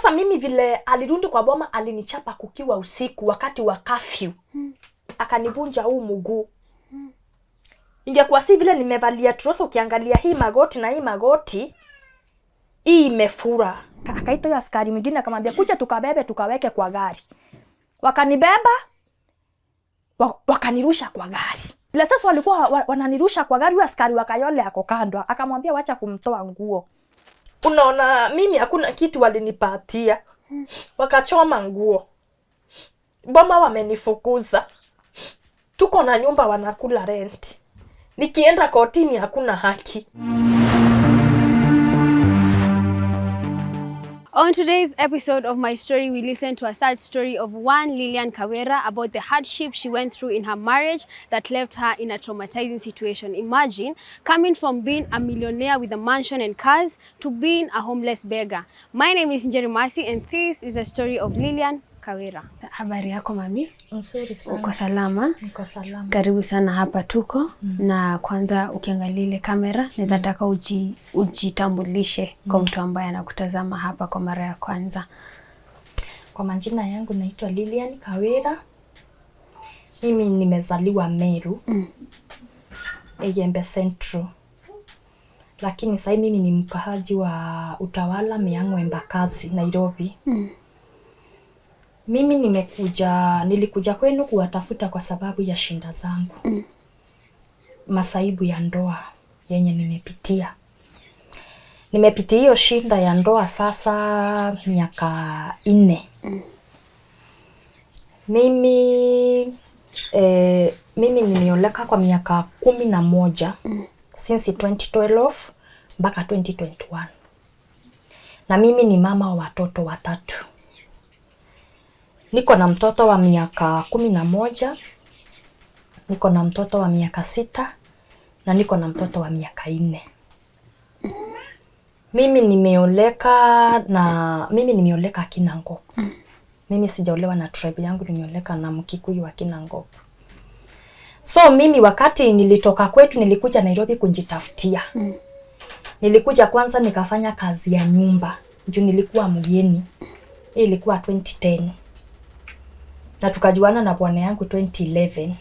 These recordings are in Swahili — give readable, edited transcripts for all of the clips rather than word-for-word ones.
Sasa mimi vile alirudi kwa boma alinichapa kukiwa usiku wakati wa curfew. Akanivunja huu mguu. Ingekuwa si vile nimevalia trosa, ukiangalia hii magoti na hii magoti hii imefura. Akaita ya askari mwingine akamwambia kuja tukabebe tukaweke kwa gari. Wakanibeba wakanirusha kwa gari. Bila sasa walikuwa wananirusha kwa gari, askari wakayole ako kando. Akamwambia wacha kumtoa nguo. Unaona mimi hakuna kitu walinipatia. Wakachoma nguo. Boma wamenifukuza. Tuko na nyumba wanakula rent. Nikienda kotini hakuna haki. On today's episode of My Story, we listen to a sad story of one Lilian Kawera about the hardship she went through in her marriage that left her in a traumatizing situation. Imagine coming from being a millionaire with a mansion and cars to being a homeless beggar. My name is Njeri Masi and this is a story of Lilian Kawera. Habari yako mami? Nzuri sana. Uko salama? Niko salama. Karibu sana hapa tuko. Na kwanza ukiangalia ile kamera, nataka ujitambulishe kwa mtu ambaye anakutazama hapa kwa mara ya kwanza. Kwa majina yangu naitwa Lilian Kawera. Mimi nimezaliwa Meru. Embu Central. Lakini sasa mimi ni mkaaji wa Utawala, Miang'o, Embakasi, Nairobi. Mimi nilikuja kwenu kuwatafuta kwa sababu ya shinda zangu. Masaibu ya ndoa yenye nimepitia. Nimepitia hiyo shinda ya ndoa sasa miaka 4. Mimi nimeoleka kwa miaka 11 since 2012 mpaka 2021. Na mimi ni mama wa watoto 3. Niko na mtoto wa miaka 11, niko na mtoto wa miaka 6 na niko na mtoto wa miaka 4. Mimi nimeoleka Kinango. Mimi sijaolewa na tribe yangu, nimeoleka na Mkikuyu wa Kinango. So mimi wakati nilitoka kwetu nilikuja Nairobi kujitafutia. Nilikuja kwanza nikafanya kazi ya nyumba. Juu nilikuwa mgeni. Ilikuwa 2010. Na tukajuana na bwana yangu 2011.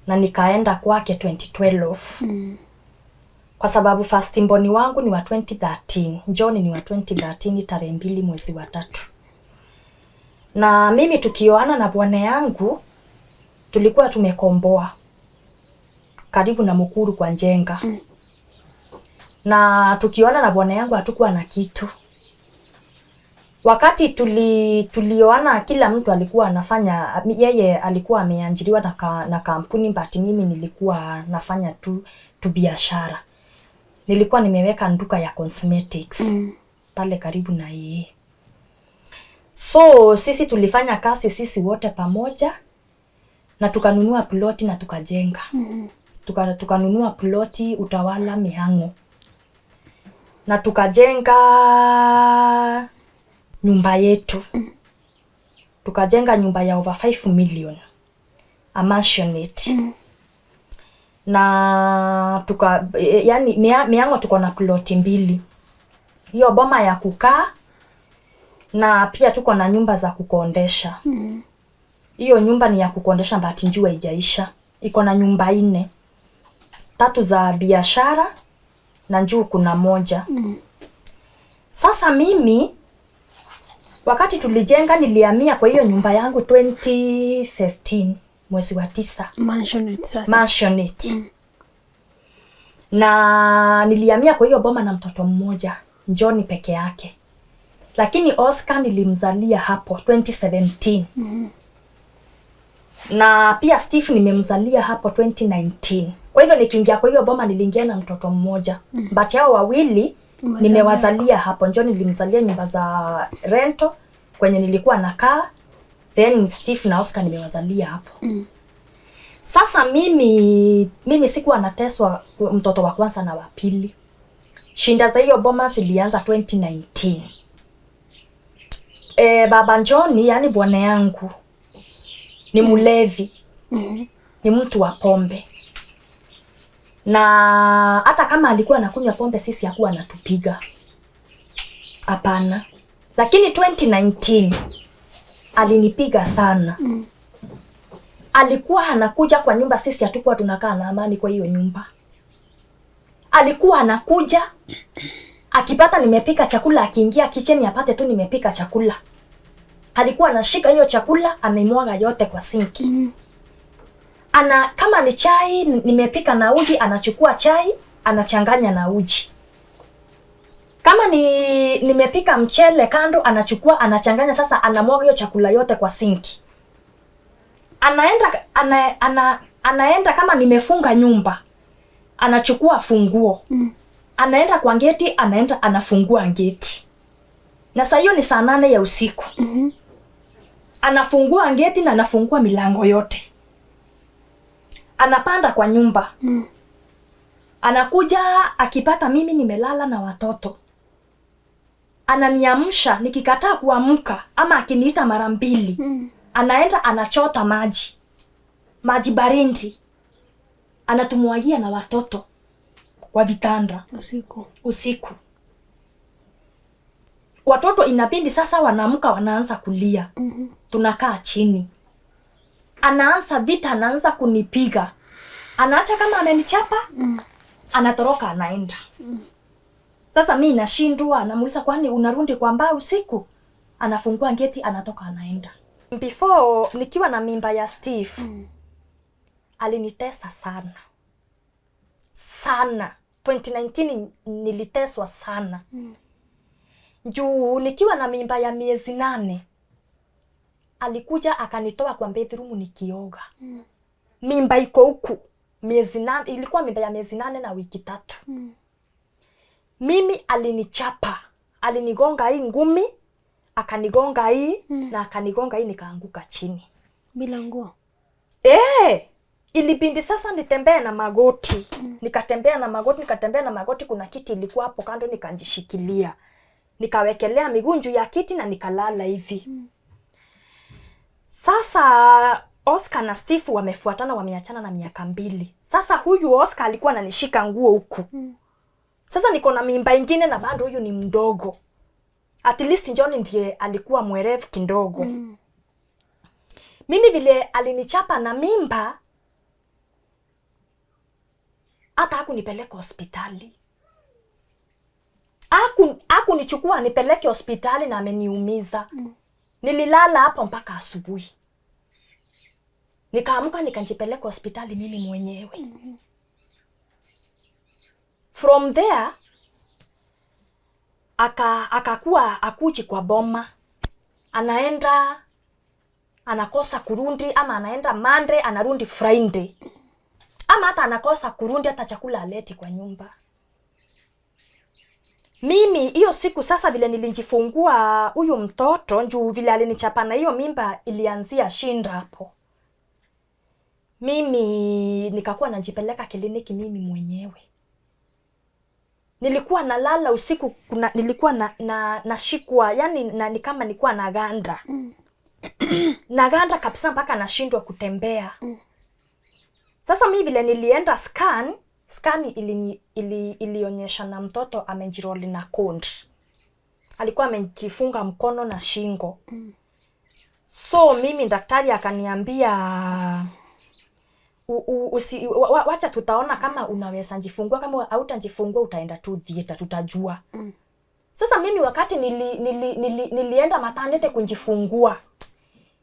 Na nikaenda kwake 2012. Kwa sababu first mboni wangu ni wa 2013. John ni wa 2013 tarehe 2 mwezi wa 3. Na mimi tukioana na bwana yangu tulikuwa tumekomboa karibu na Mukuru kwa Njenga. Na tukioana na bwana yangu hatukuwa na kitu. Wakati tulioana kila mtu alikuwa anafanya, yeye alikuwa ameajiriwa na kampuni, but mimi nilikuwa nafanya tu biashara. Nilikuwa nimeweka duka ya cosmetics pale karibu na yeye. So sisi tulifanya kazi sisi wote pamoja na tukanunua ploti na tukajenga. Tukanunua ploti Utawala, Miang'o. Na tukajenga nyumba yetu. Tukajenga nyumba ya over 5 million. A mansionette. Na yani Miang'o tuko na ploti 2. Hiyo boma ya kukaa na pia tuko na nyumba za kukondesha. Hiyo nyumba ni ya kukondesha but njua haijaisha. Iko na nyumba 4. 3 za biashara na njuu kuna 1. Sasa mimi wakati tulijenga nilihamia kwa hiyo nyumba yangu 2015 mwezi wa 9. Mansionette sasa. Mansionette. Na nilihamia kwa hiyo boma na mtoto mmoja, John peke yake. Lakini Oscar nilimzalia hapo 2017. Na pia Steve nimemzalia hapo 2019. Kwa hivyo nikiingia kwa hiyo boma niliingia na mtoto mmoja. But hao wawili nimewazalia hapo. John nilimzalia nyumba za rento kwenye nilikuwa nakaa. Then Steve na Oscar nimewazalia hapo. Sasa mimi sikuwa nateswa mtoto wa kwanza na wa pili. Shinda za hiyo boma zilianza 2019. Baba John, yani bwana yangu, ni mlevi. Ni mtu wa pombe. Na hata kama alikuwa anakunywa pombe sisi hakuwa anatupiga. Hapana. Lakini 2019 alinipiga sana. Alikuwa anakuja kwa nyumba, sisi hatukuwa tunakaa na amani kwa hiyo nyumba. Alikuwa anakuja, akipata nimepika chakula, akiingia kitchen apate tu nimepika chakula. Alikuwa anashika hiyo chakula, anaimwaga yote kwa sinki. Kama ni chai nimepika na uji, anachukua chai, anachanganya na uji. Kama nimepika mchele kando, anachukua, anachanganya, sasa anamwaga hiyo chakula yote kwa sinki. Anaenda kama nimefunga nyumba, anachukua funguo. Anaenda kwa geti, anaenda anafungua geti. Na saa hiyo ni saa 8 ya usiku. Anafungua geti na anafungua milango yote. Anapanda kwa nyumba. Anakuja, akipata mimi nimelala na watoto, ananiamsha. Nikikataa kuamka ama akiniita mara 2, anaenda anachota maji baridi, anatumwagia na watoto kwa vitanda usiku. Watoto inabidi sasa wanaamka, wanaanza kulia. Tunakaa chini, anaanza vita, anaanza kunipiga. Anaacha kama amenichapa, anatoroka, anaenda. Sasa mimi nashindwa, namuuliza kwani unarudi kwa mbao usiku? Anafungua geti, anatoka, anaenda. Before nikiwa na mimba ya Steve, alinitesa sana. 2019 niliteswa sana. Juu nikiwa na mimba ya miezi 8, alikuja akanitoa kwa bedroom nikioga. Mimba iko huku miezi 8, ilikuwa mimba ya miezi 8 na wiki 3. Mimi alinichapa, alinigonga hii ngumi, akanigonga hii na akanigonga hii, nikaanguka chini bila nguo. Ilibindi sasa nitembee na magoti. Nikatembea na magoti, kuna kiti ilikuwa hapo kando, nikanjishikilia. Nikawekelea miguu juu ya kiti na nikalala hivi. Sasa Oscar na Steve wamefuatana, wameachana na miaka 2. Sasa huyu Oscar alikuwa ananishika nguo huku. Sasa niko na mimba ingine na bado huyu ni mdogo. At least John ndiye alikuwa mwerevu kidogo. Mimi vile alinichapa na mimba, hata hakunipeleka hospitali. Hakunichukua nipeleke hospitali na ameniumiza. Nililala hapo mpaka asubuhi. Nikaamka nikajipeleka hospitali mimi mwenyewe. From there akakuwa akuji kwa boma. Anaenda anakosa kurundi, ama anaenda Monday anarundi Friday. Ama hata anakosa kurundi, hata chakula aleti kwa nyumba. Mimi hiyo siku sasa vile nilijifungua huyu mtoto, njuu vile alinichapa na hiyo mimba ilianzia shinda hapo. Mimi nikakuwa najipeleka kliniki mimi mwenyewe. Nilikuwa nalala usiku, nilikuwa nashikwa, yani ni kama nilikuwa naganda. Naganda kabisa mpaka nashindwa kutembea. Sasa mimi vile nilienda scan ilionyesha na mtoto amejiroli na kondi. Alikuwa amejifunga mkono na shingo. So mimi daktari akaniambia wacha tutaona kama unaweza njifungua, kama hautajifungua utaenda tu theater, tutajua. Sasa mimi wakati nilienda maternity kunjifungua,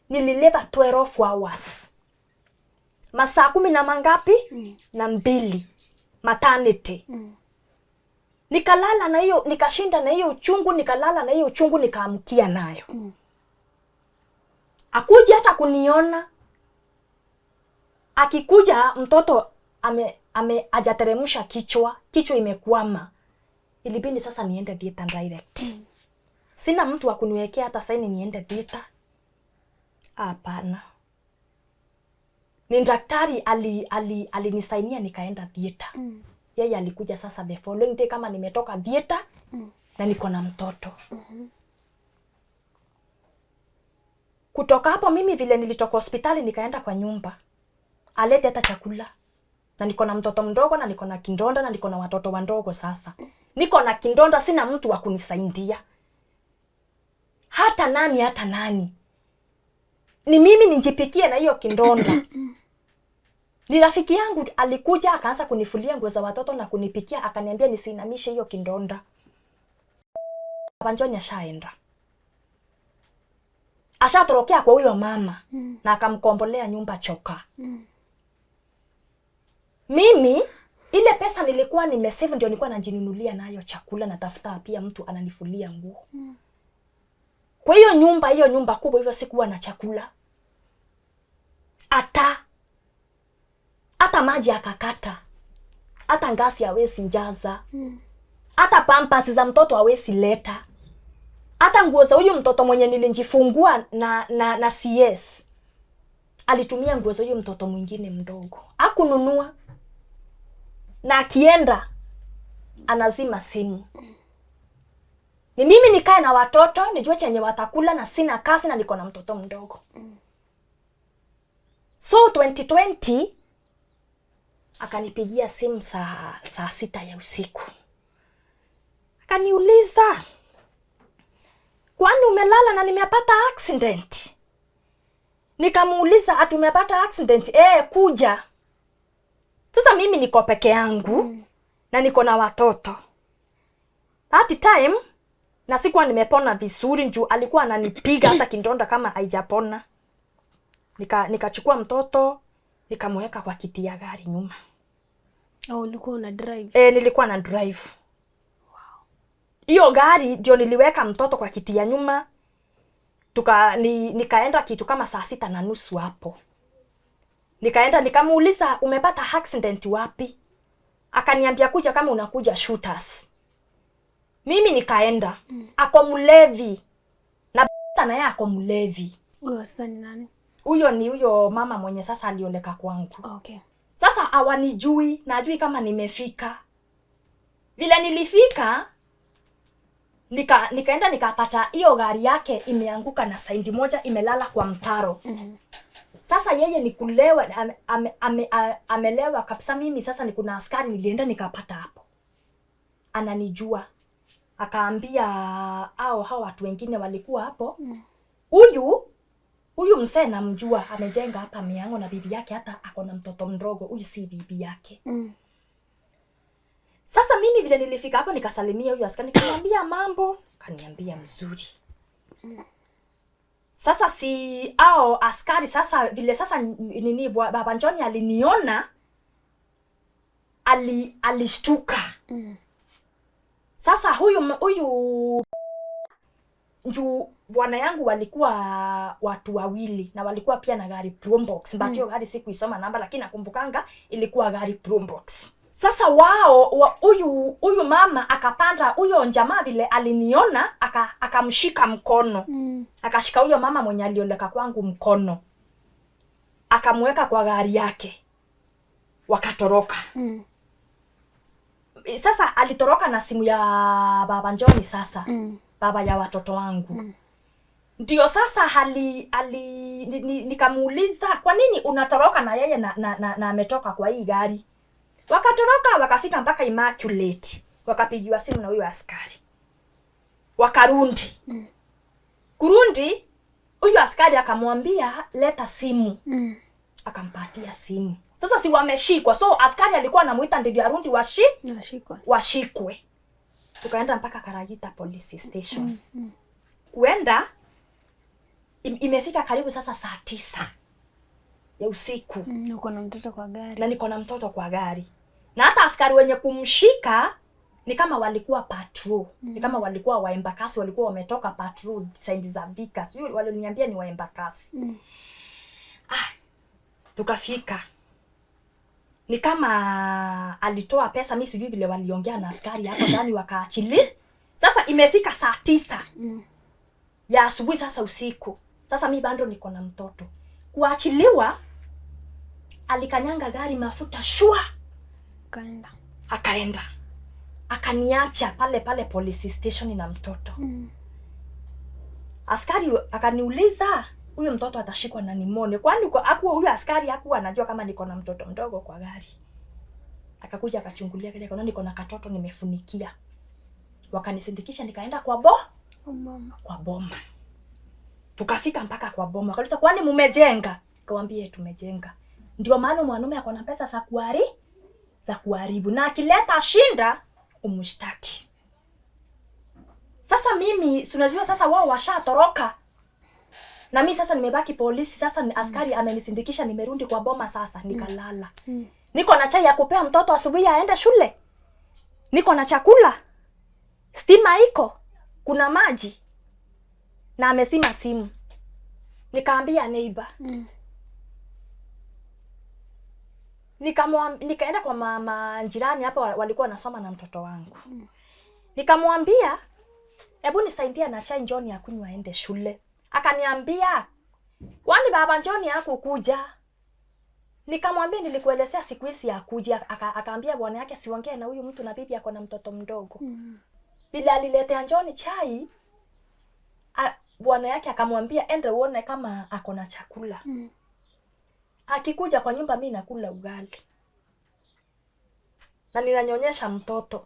nilileva 12 hours. Masaa 10 na mangapi? Na 2 maternity. Nikalala na hiyo, nikashinda na hiyo uchungu, nikalala na hiyo uchungu, nikaamkia nayo. Akuja hata kuniona. Akikuja mtoto hajateremsha kichwa imekwama. Ilibidi sasa niende theater direct. Sina mtu wa kuniwekea hata saini niende theater. Hapana. Ni daktari alinisainia nikaenda theater. Yeye alikuja sasa the following day kama nimetoka theater na niko na mtoto. Kutoka hapo mimi vile nilitoka hospitali nikaenda kwa nyumba. Alete hata chakula. Na niko na mtoto mdogo na niko na kindonda na niko na watoto wandogo sasa. Niko na kindonda, sina mtu wa kunisaidia. hata nani. Ni mimi nijipikie na hiyo kindonda. Ni rafiki yangu alikuja akaanza kunifulia nguo za watoto na kunipikia, akaniambia nisinamishe hiyo kindonda. Baba John ashaenda. Ashatorokea kwa huyo mama na akamkombolea nyumba choka. Mimi ile pesa nilikuwa nimesave ndio nilikuwa najinunulia nayo chakula na tafuta pia mtu ananifulia nguo. Kwa hiyo nyumba kubwa hivyo sikuwa na chakula. Hata maji akakata. Hata ngasi hawezi njaza. Hata pampers za mtoto hawezi leta. Hata nguo za huyu mtoto mwenye nilijifungua na CS. Alitumia nguo za huyu mtoto mwingine mdogo. Hakununua. Na akienda anazima simu. Ni mimi nikae na watoto, nijue chenye watakula na sina kazi na niko na mtoto mdogo. So 2020 akanipigia simu saa 6 ya usiku. Akaniuliza, kwani umelala na nimepata accident? Nikamuuliza, atumepata accident? Kuja. Sasa mimi niko peke yangu na niko na watoto. That time na sikuwa nimepona vizuri juu alikuwa ananipiga hata kindonda kama haijapona. Nikachukua mtoto, nikamweka kwa kiti ya gari nyuma. Ulikuwa una drive? Nilikuwa na drive. Wow. Hiyo gari ndio niliweka mtoto kwa kiti ya nyuma. Nikaenda kitu kama saa 6:30 hapo. Nikaenda nikamuuliza, umepata accident wapi? Akaniambia kuja kama unakuja Shooters. Mimi nikaenda. Ako mlevi. Na naye ako mlevi. Huyo sasa ni nani? Huyo ni huyo mama mwenye sasa alioleka kwangu. Okay. Sasa hawanijui, najui kama nimefika. Vile nilifika, nikaenda nikapata hiyo gari yake imeanguka na saindi moja imelala kwa mtaro. Sasa yeye ni kulewa, amelewa kabisa. Mimi sasa kuna askari nilienda nikapata hapo. Ananijua. Akaambia hao watu wengine walikuwa hapo. Huyu msee namjua, amejenga hapa miango na bibi yake hata ako na mtoto mdogo. Huyu si bibi yake. Sasa mimi vile nilifika hapo nikasalimia huyu askari, nikamwambia mambo, kaniambia mzuri. Sasa si askari sasa vile sasa nini Baba John aliniona, alishtuka. Sasa huyu njoo bwana yangu walikuwa watu wawili na walikuwa pia na gari Probox. But hiyo gari sikuisoma namba lakini nakumbukanga ilikuwa gari Probox. Sasa huyu mama akapanda, huyo jamaa vile aliniona akamshika mkono. Akashika huyo mama mwenye alioleka kwangu mkono. Akamweka kwa gari yake. Wakatoroka. Sasa alitoroka na simu ya Baba John sasa. Baba ya watoto wangu. Ndio sasa nikamuuliza, kwa nini unatoroka na yeye na ametoka kwa hii gari? Wakatoroka wakafika mpaka Immaculate. Wakapigiwa simu na huyo askari. Wakarundi. Kurundi, huyo askari akamwambia leta simu. Akampatia simu. Sasa si wameshikwa. So askari alikuwa anamuita ndio arundi washikwe. Tukaenda mpaka Karagita Police Station. Kuenda imefika karibu sasa saa 9 ya usiku. Uko na mtoto kwa gari. Na niko na mtoto kwa gari. Na hata askari wenye kumshika ni kama walikuwa patrol. Ni kama walikuwa waembakasi, walikuwa wametoka patrol side za Bika. Sio waliniambia ni waembakasi. Tukafika. Ni kama alitoa pesa, mimi sijui vile waliongea na askari hapo ndani wakaachili. Sasa imefika saa 9 ya asubuhi sasa usiku. Sasa mimi bado niko na mtoto. Kuachiliwa alikanyanga gari mafuta shua. Akaenda. Akaniacha pale police station na mtoto. Askari akaniuliza, huyo mtoto atashikwa na nimone. Kwani huyo askari hakuwa anajua kama niko na mtoto mdogo kwa gari. Akakuja akachungulia kile kwa niko na katoto nimefunikia. Wakanisindikisha nikaenda kwa boma. Tukafika mpaka kwa boma. Wakauliza kwani mumejenga? Nikamwambia tumejenga. Ndio maana mwanaume ako na pesa za kuharibu na akileta shinda umshtaki. Sasa mimi unajua sasa wao washatoroka. Na mimi sasa nimebaki polisi, sasa askari amenisindikisha, nimerudi kwa boma sasa nikalala. Niko na chai ya kupea mtoto asubuhi aende shule. Niko na chakula. Stima iko. Kuna maji. Na amesima simu. Nikaambia neighbor. Nikaenda kwa mama jirani hapa walikuwa wanasoma na mtoto wangu. Nikamwambia, hebu nisaidia na chai njoni ya kunywa aende shule. Akaniambia, kwani baba njoni hakukuja? Nikamwambia nilikuelezea siku hizi hakuja. Akaambia bwana yake siongee na huyu mtu na bibi yako na mtoto mdogo. Bila aliletea njoni chai, bwana yake akamwambia ende uone kama ako na chakula. Akikuja kwa nyumba mimi nakula ugali. Na ninanyonyesha mtoto.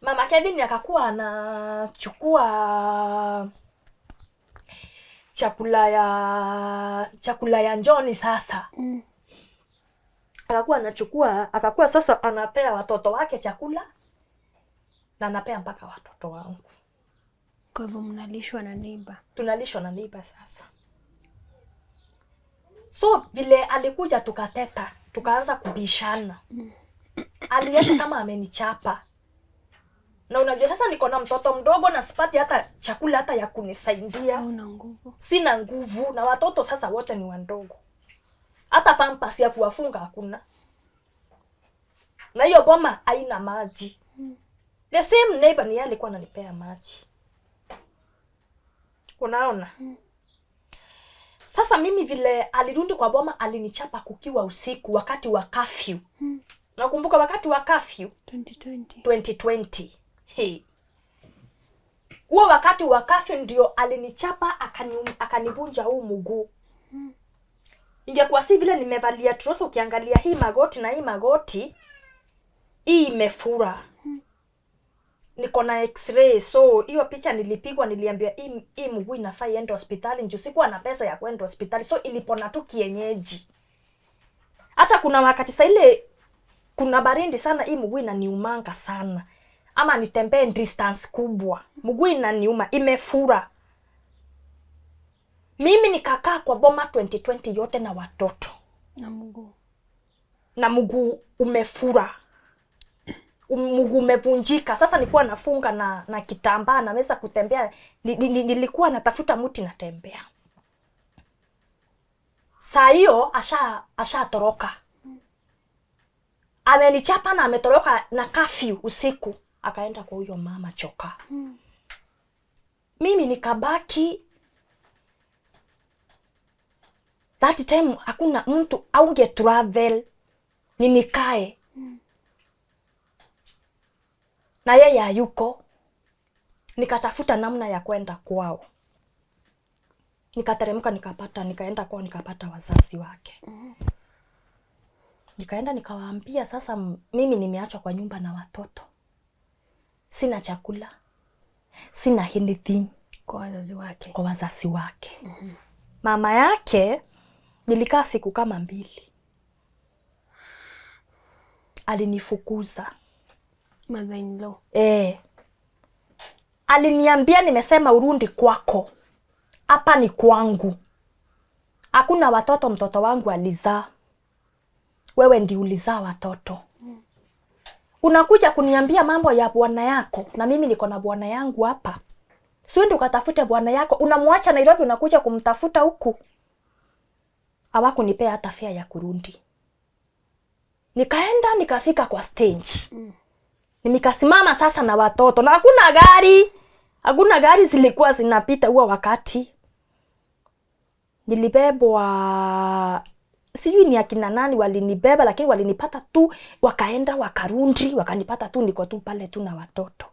Mama Kevin akakuwa anachukua chakula ya njoni sasa. Akakuwa sasa anapea watoto wake chakula na anapea mpaka watoto wangu. Kwa hivyo mnalishwa na neighbor. Tunalishwa na neighbor sasa. So vile alikuja tukateta, tukaanza kubishana. Aliacha kama amenichapa. Na unajua sasa niko na mtoto mdogo na sipati hata chakula hata ya kunisaidia. Una nguvu. Sina nguvu na watoto sasa wote ni wandogo. Hata pampers ya kuwafunga hakuna. Na hiyo boma haina maji. The same neighbor ni yeye alikuwa ananipea maji. Unaona? Sasa mimi vile alirudi kwa boma alinichapa kukiwa usiku wakati wa curfew. Nakumbuka wakati wa curfew 2020. Hey. Huo wakati wa curfew ndio alinichapa akanivunja huu mguu. Ingekuwa si vile nimevalia trosa, ukiangalia hii magoti na hii magoti hii imefura. Niko na x-ray, so hiyo picha nilipigwa, niliambiwa hii mguu inafaa iende hospitali, ndio sikuwa na pesa ya kwenda hospitali, so ilipona tu kienyeji. Hata kuna wakati saa ile kuna baridi sana, hii mguu inaniumanga sana. Ama nitembee distance kubwa, mguu inaniuma, imefura. Mimi nikakaa kwa boma 2020 yote na watoto. Na mguu umefura. Mguu umevunjika. Sasa nilikuwa nafunga na kitambaa naweza kutembea. Nilikuwa natafuta mti natembea. Saa hiyo ashatoroka. Amenichapa na ametoroka na curfew usiku. Akaenda kwa huyo mama choka. Mimi nikabaki. That time hakuna mtu aunge travel. Nikae. Na yeye hayuko. Nikatafuta namna ya kwenda kwao. Nikateremka nikaenda kwao nikapata wazazi wake. Nikaenda nikawaambia sasa mimi nimeachwa kwa nyumba na watoto. Sina chakula. Sina anything. Kwa wazazi wake. Mama yake nilikaa siku kama 2. Alinifukuza. Mother-in-law. Aliniambia nimesema urudi kwako. Hapa ni kwangu. Hakuna watoto mtoto wangu alizaa. Wewe ndi ulizaa watoto. Unakuja kuniambia mambo ya bwana yako na mimi niko na bwana yangu hapa. Si wewe ukatafute bwana yako, unamwacha Nairobi unakuja kumtafuta huku. Hawakunipea hata fare ya kurudi. Nikaenda nikafika kwa stage. Nikasimama sasa na watoto na hakuna gari. Hakuna gari zilikuwa zinapita huo wakati. Nilibebwa sijui ni akina nani walinibeba lakini walinipata tu wakaenda wakarundi wakanipata tu niko tu pale tu na watoto.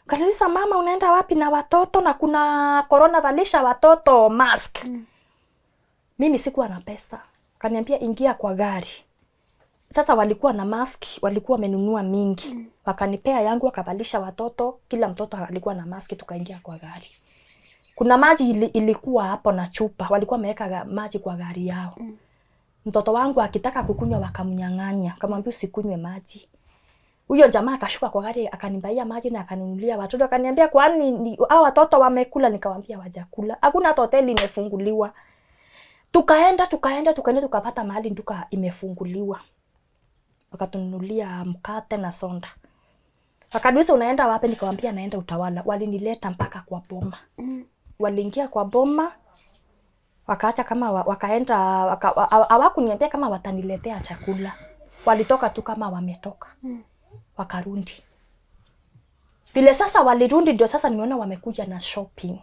Kanisa mama unaenda wapi na watoto na kuna corona valisha watoto mask. Mimi sikuwa na pesa. Kaniambia ingia kwa gari. Sasa walikuwa na mask, walikuwa wamenunua mingi. Wakanipea yangu wakavalisha watoto, kila mtoto alikuwa na mask tukaingia kwa gari. Kuna maji ilikuwa hapo na chupa. Walikuwa wameweka maji kwa gari yao. Mtoto wangu akitaka kukunywa wakamnyang'anya. Akamwambia usikunywe maji. Huyo jamaa akashuka kwa gari akanibaia maji na akaninunulia watoto. Akaniambia kwani hao watoto wamekula? Nikamwambia hawajakula. Hakuna hata hoteli imefunguliwa. Tukaenda tukapata mahali duka imefunguliwa. Wakatununulia mkate na sonda. Wakaniuliza unaenda wapi? Nikamwambia naenda Utawala. Walinileta mpaka kwa boma. Waliingia kwa boma. Wakaacha kama wakaenda hawakuniambia kama wataniletea chakula. Walitoka tu kama wametoka. Wakarundi. Vile sasa walirundi ndio sasa nimeona wamekuja na shopping.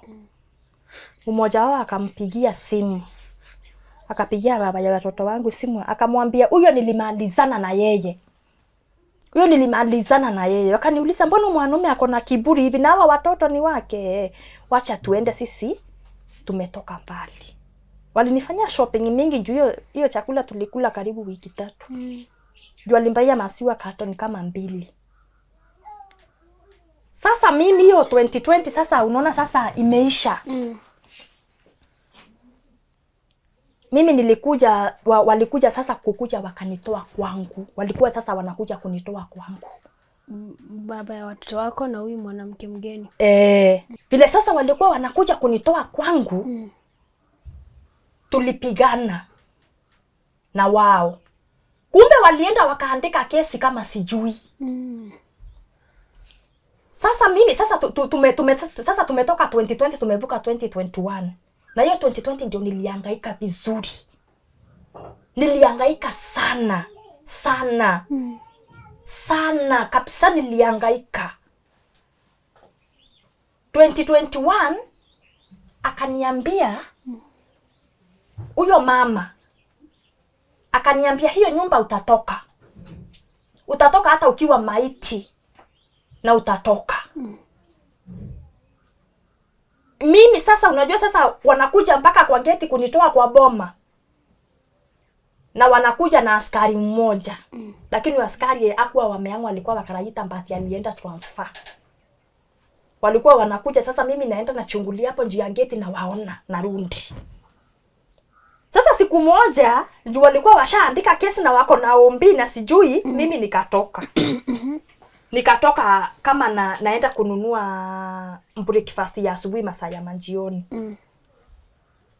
Mmoja wao akampigia simu. Akapigia baba ya watoto wangu simu, akamwambia huyo nilimalizana na yeye. Wakaniuliza mbona mwanaume ako na kiburi hivi na hawa watoto ni wake? Wacha tuende sisi tumetoka mbali. Walinifanyia shopping mingi juu hiyo chakula tulikula karibu wiki 3. Juu walimbaia maziwa carton kama 2. Sasa mimi hiyo 2020 sasa unaona sasa imeisha. Mimi nilikuja walikuja sasa kukuja wakanitoa kwangu. Walikuwa sasa wanakuja kunitoa kwangu. Baba ya watoto wako na huyu mwanamke mgeni. Vile sasa walikuwa wanakuja kunitoa kwangu. Tulipigana na wao. Kumbe walienda wakaandika kesi kama sijui. Sasa mimi sasa sasa tumetoka 2020 tumevuka 2021. Na hiyo 2020 ndio nilihangaika vizuri. Nilihangaika sana. Sana kabisa nilihangaika. 2021 akaniambia huyo mama akaniambia hiyo nyumba utatoka. Utatoka hata ukiwa maiti na utatoka. Mimi sasa unajua sasa wanakuja mpaka kwa geti kunitoa kwa boma. Na wanakuja na askari mmoja. Lakini askari hakuwa wameangwa, alikuwa wakaraita mbati alienda transfer. Walikuwa wanakuja sasa mimi naenda nachungulia hapo nje ya geti na waona narundi. Sasa siku moja juu walikuwa washaandika kesi na wako na ombi na sijui mimi nikatoka. Nikatoka kama naenda kununua breakfast ya asubuhi masaa ya manjioni.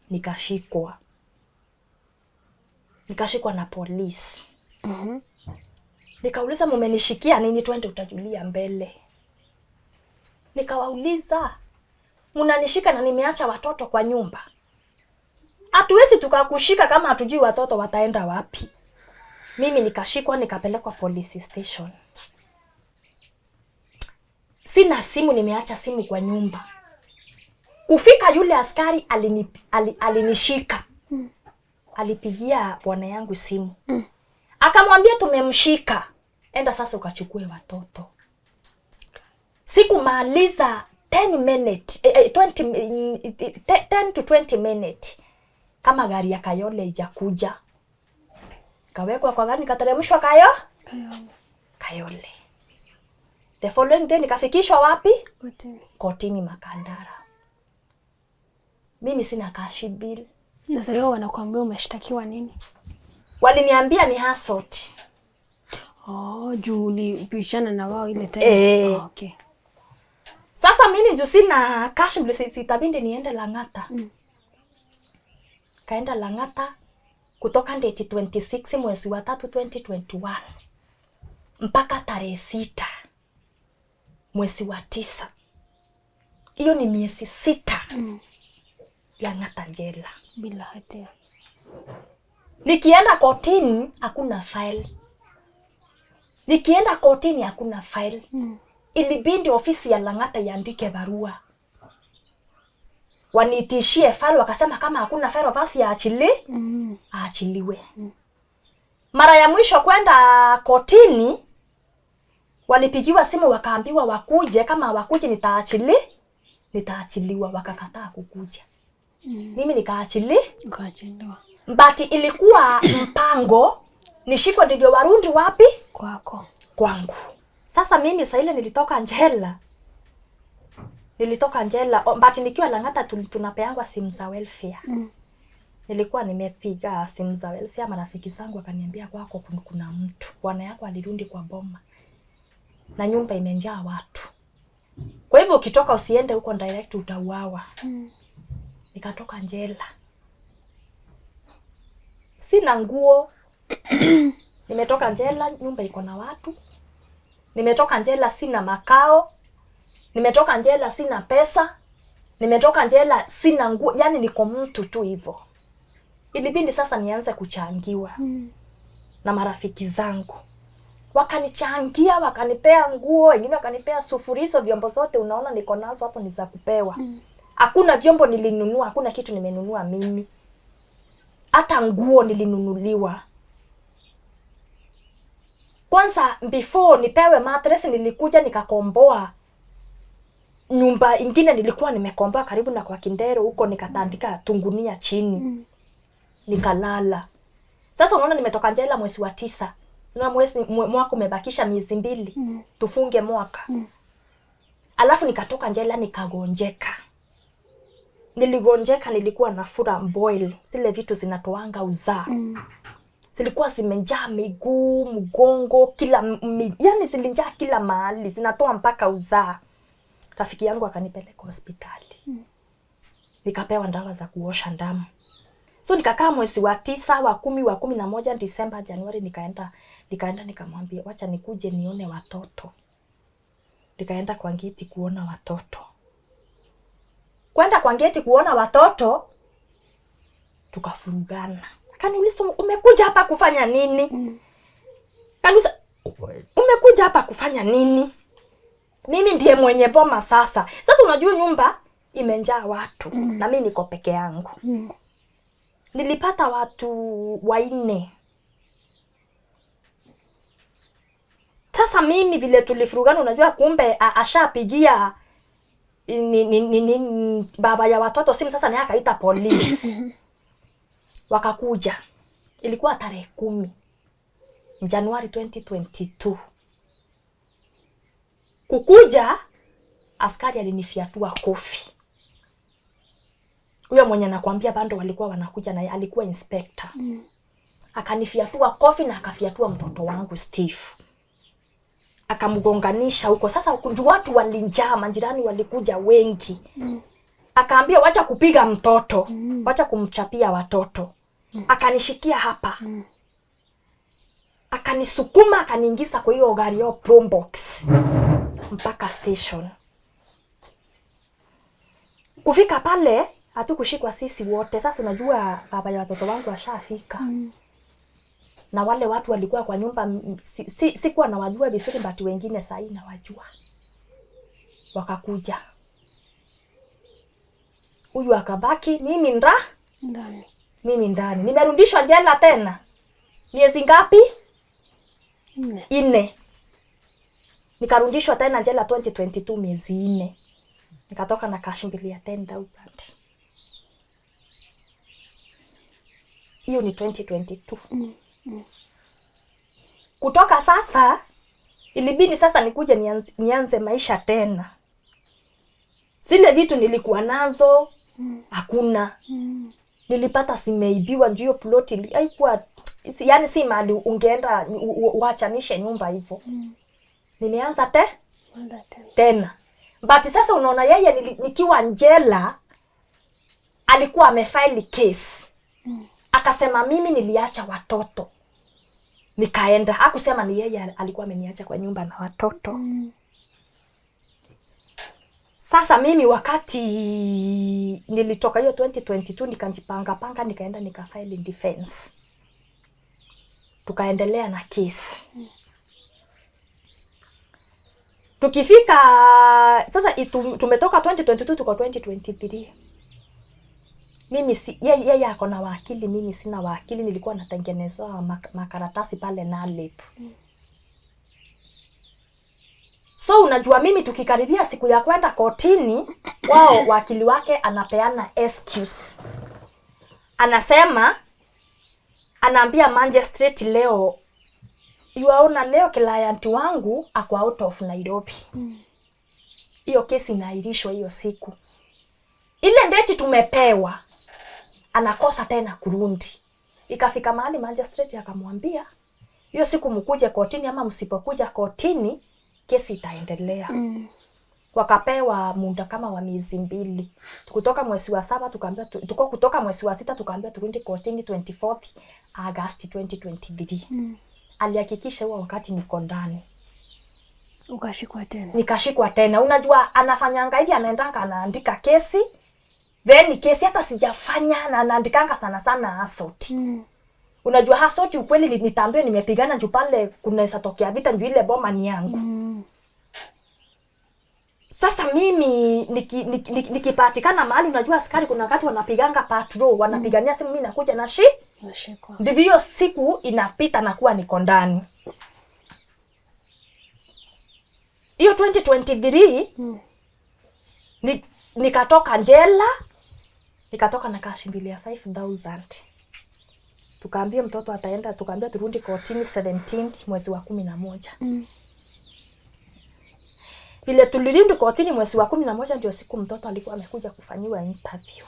Nikashikwa na polisi. Nikauliza mumenishikia nini? Twende utajulia mbele. Nikawauliza mnanishika na nimeacha watoto kwa nyumba. Hatuwezi tukakushika kama hatujui watoto wataenda wapi. Mimi nikashikwa nikapelekwa police station. Sina simu, nimeacha simu kwa nyumba. Kufika yule askari alinishika. Alipigia bwana yangu simu. Akamwambia tumemshika. Enda sasa ukachukue watoto. Sikumaliza 10 to 20 minutes. Kama gari ya Kayole ijakuja. Kawekwa kwa gari nikateremshwa Kayole. The following day nikafikishwa wapi? Kotini Makandara. Mimi sina cash bill. Na sasa wanakuambia umeshtakiwa nini? Waliniambia ni assault. Juu ulipishana na wao ile time. Okay. Sasa mimi juu sina cash bill sitabindi niende Lang'ata. Kaenda Lang'ata kutoka date 26 mwezi wa 3 2021 mpaka tarehe 6 mwezi wa 9. Hiyo ni miezi 6. Lang'ata jela bila hatia. Nikienda kotini hakuna file. Ilibindi ofisi ya Lang'ata iandike barua. Wanitishie file, wakasema kama hakuna file basi aachiliwe. Mara ya mwisho kwenda kotini walipigiwa simu wakaambiwa wakuje, kama wakuje nitaachiliwa, wakakataa kukuja. Mimi nikaachiliwa. But ilikuwa mpango nishikwe ndio warundi wapi? Kwako. Kwangu. Sasa mimi saa ile nilitoka jela. Nilitoka jela, but nikiwa Lang'ata tunapeangwa simu za welfare. Nilikuwa nimepiga simu za welfare, marafiki zangu wakaniambia kwako kuna mtu. Bwana yako alirudi kwa boma. Na nyumba imejaa watu. Kwa hivyo ukitoka usiende huko direct utauawa. Nikatoka jela. Sina nguo. Nimetoka jela, nyumba iko na watu. Nimetoka jela, sina makao. Nimetoka jela, sina pesa. Nimetoka jela, sina nguo. Yani niko mtu tu hivyo. Ilibidi sasa nianze kuchangiwa na marafiki zangu. Wakanichangia, wakanipea nguo, wengine wakanipea sufurizo, vyombo zote unaona niko nazo hapo ni za kupewa. Hakuna vyombo nilinunua, hakuna kitu nimenunua mimi. Hata nguo nilinunuliwa. Kwanza before nipewe mattress nilikuja nikakomboa nyumba ingine nilikuwa nimekomboa karibu na kwa Kindero huko, nikatandika tungunia chini. Nikalala. Sasa unaona nimetoka jela mwezi wa 9. Tuna mwaka umebakisha miezi 2. Tufunge mwaka. Alafu nikatoka jela nikagonjeka. Niligonjeka, nilikuwa na fura boil. Zile vitu zinatoanga uzaa. Zilikuwa zimejaa miguu, mgongo, yani zilinjaa kila mahali, zinatoa mpaka uzaa. Rafiki yangu akanipeleka hospitali. Nikapewa dawa za kuosha damu. So nikakaa mwezi wa 9, wa 10, wa 11, Disemba, Januari nikaenda nikamwambia wacha nikuje nione watoto. Nikaenda kwa geti kuona watoto. Kwenda kwa geti kuona watoto tukafurugana. Akaniuliza umekuja hapa kufanya nini? Akaniuliza umekuja hapa kufanya nini? Mimi ndiye mwenye boma sasa. Sasa unajua nyumba imejaa watu na mimi niko peke yangu. Nilipata watu 4. Sasa mimi vile tulifurugana, unajua kumbe ashapigia baba ya watoto simu, sasa naye akaita polisi. Wakakuja. Ilikuwa tarehe 10 Januari 2022. Kukuja, askari alinifiatua kofi. Huyo mwenye nakwambia bando walikuwa wanakuja na alikuwa inspector. Akanifiatua kofi na akafiatua mtoto wangu Steve. Akamgonganisha huko. Sasa watu walinjaa, majirani walikuja wengi. Akaambia wacha kupiga mtoto, wacha kumchapia watoto. Akanishikia hapa. Akanisukuma, akaniingiza kwa hiyo gari yo Probox mpaka station. Kufika pale hatukushikwa sisi wote. Sasa unajua baba ya watoto wangu ashafika. Na wale watu walikuwa kwa nyumba sikuwa nawajua vizuri, but wengine sasa nawajua. Wakakuja. Huyu akabaki, mimi ndani. Mimi ndani. Nimerudishwa jela tena. Miezi ngapi? 4. Nikarudishwa tena jela 2022 miezi 4. Nikatoka na cash mbili ya 10,000. Hiyo ni 2022. Kutoka sasa ilibidi sasa nikuje nianze maisha tena. Zile vitu nilikuwa nazo hakuna. Nilipata zimeibiwa, ndio plot haikuwa, yani si mali ungeenda uachanishe nyumba hivyo. Nimeanza tena. But sasa unaona yeye nikiwa jela alikuwa amefile case. Akasema mimi niliacha watoto. Nikaenda. Hakusema ni yeye alikuwa ameniacha kwa nyumba na watoto. Sasa mimi wakati nilitoka hiyo 2022 nikajipanga nikaenda nikafile in defense. Tukaendelea na case. Tukifika sasa tumetoka 2022 tuko 2023. Mimi yeye ako na wakili, mimi sina wakili. Nilikuwa natengeneza makaratasi pale na lip. So unajua mimi tukikaribia siku ya kwenda kotini, wao wakili wake anapeana excuse. Anasema, anaambia magistrate leo, yuaona leo client wangu ako out of Nairobi. hiyo kesi inaahirishwa hiyo siku. Ile ndeti tumepewa anakosa tena kurudi. Ikafika mahali magistrate akamwambia hiyo siku mkuje kotini, ama msipokuja kotini kesi itaendelea. Wakapewa muda kama wa miezi 2. Kutoka mwezi wa 7 tukaambia kutoka mwezi wa 6 tukaambia turudi kotini 24th August 2023. Alihakikisha huo wakati niko ndani. Ukashikwa tena. Nikashikwa tena. Unajua anafanyanga hivi, anaendanga anaandika kesi. Then kesi hata sijafanya na anaandikanga sana sana assault. Unajua assault ukweli nitambie nimepigana juu pale kunaweza tokea vita juu ile boma ni yangu. Sasa mimi nikipatikana mahali, unajua askari kuna wakati wanapiganga patrol, wanapigania simu, mimi nakuja na nashikwa. Ndivyo siku inapita na kuwa niko ndani. Hiyo 2023 nikatoka jela, nikatoka na cash bill ya 5,000. Tukaambia mtoto ataenda, tukaambia turudi kotini 17th mwezi wa 11. Vile tulirudi kotini mwezi wa 11 ndio siku mtoto alikuwa amekuja kufanyiwa interview.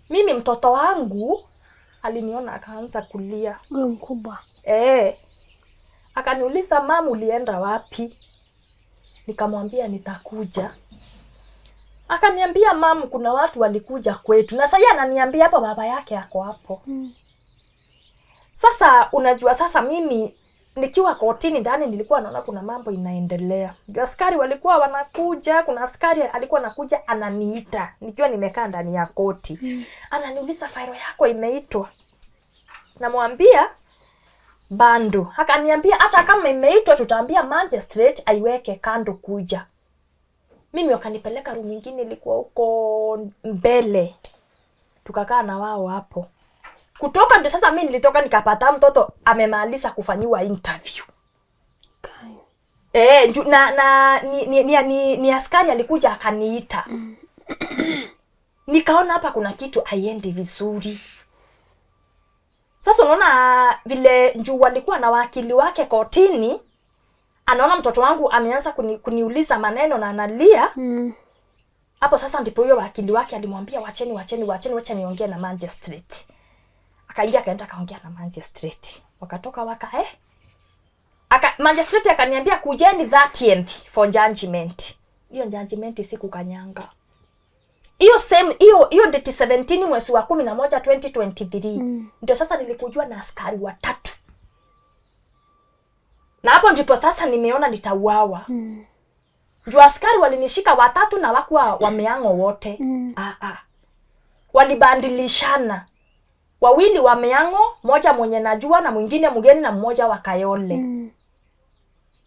Mimi mtoto wangu aliniona akaanza kulia. Huyo mkubwa. Akaniuliza, mama ulienda wapi? Nikamwambia nitakuja. Akaniambia, mama kuna watu walikuja kwetu. Na sasa ananiambia hapo baba yake ako hapo. Sasa unajua sasa mimi nikiwa kotini ndani nilikuwa naona kuna mambo inaendelea. Ndio askari walikuwa wanakuja, kuna askari alikuwa anakuja ananiita nikiwa nimekaa ndani ya koti. Ananiuliza, failo yako imeitwa? Namwambia bando. Akaniambia hata kama imeitwa tutaambia magistrate aiweke kando kuja. Mimi wakanipeleka room nyingine ilikuwa huko mbele. Tukakaa na wao hapo. Kutoka ndio sasa mimi nilitoka nikapata mtoto amemaliza kufanyiwa interview. Ni askari alikuja akaniita. Nikaona hapa kuna kitu haiendi vizuri. Sasa unaona vile njoo walikuwa na wakili wake kotini, anaona mtoto wangu ameanza kuniuliza maneno na analia. Hapo sasa ndipo huyo wakili wake alimwambia wacha niongee na magistrate. Akaingia akaenda kaongea na magistrate. Wakatoka magistrate akaniambia kujeni 30th for judgment. Hiyo judgment siku kanyanga. Hiyo date 17 mwezi wa 11 2023. Ndio sasa nilikujua na askari 3. Na hapo ndipo sasa nimeona nitauawa. Juu askari walinishika 3 na wakuwa wameango wote. Walibandilishana. 2 wameango, moja mwenye najua na mwingine mgeni na mmoja wa Kayole.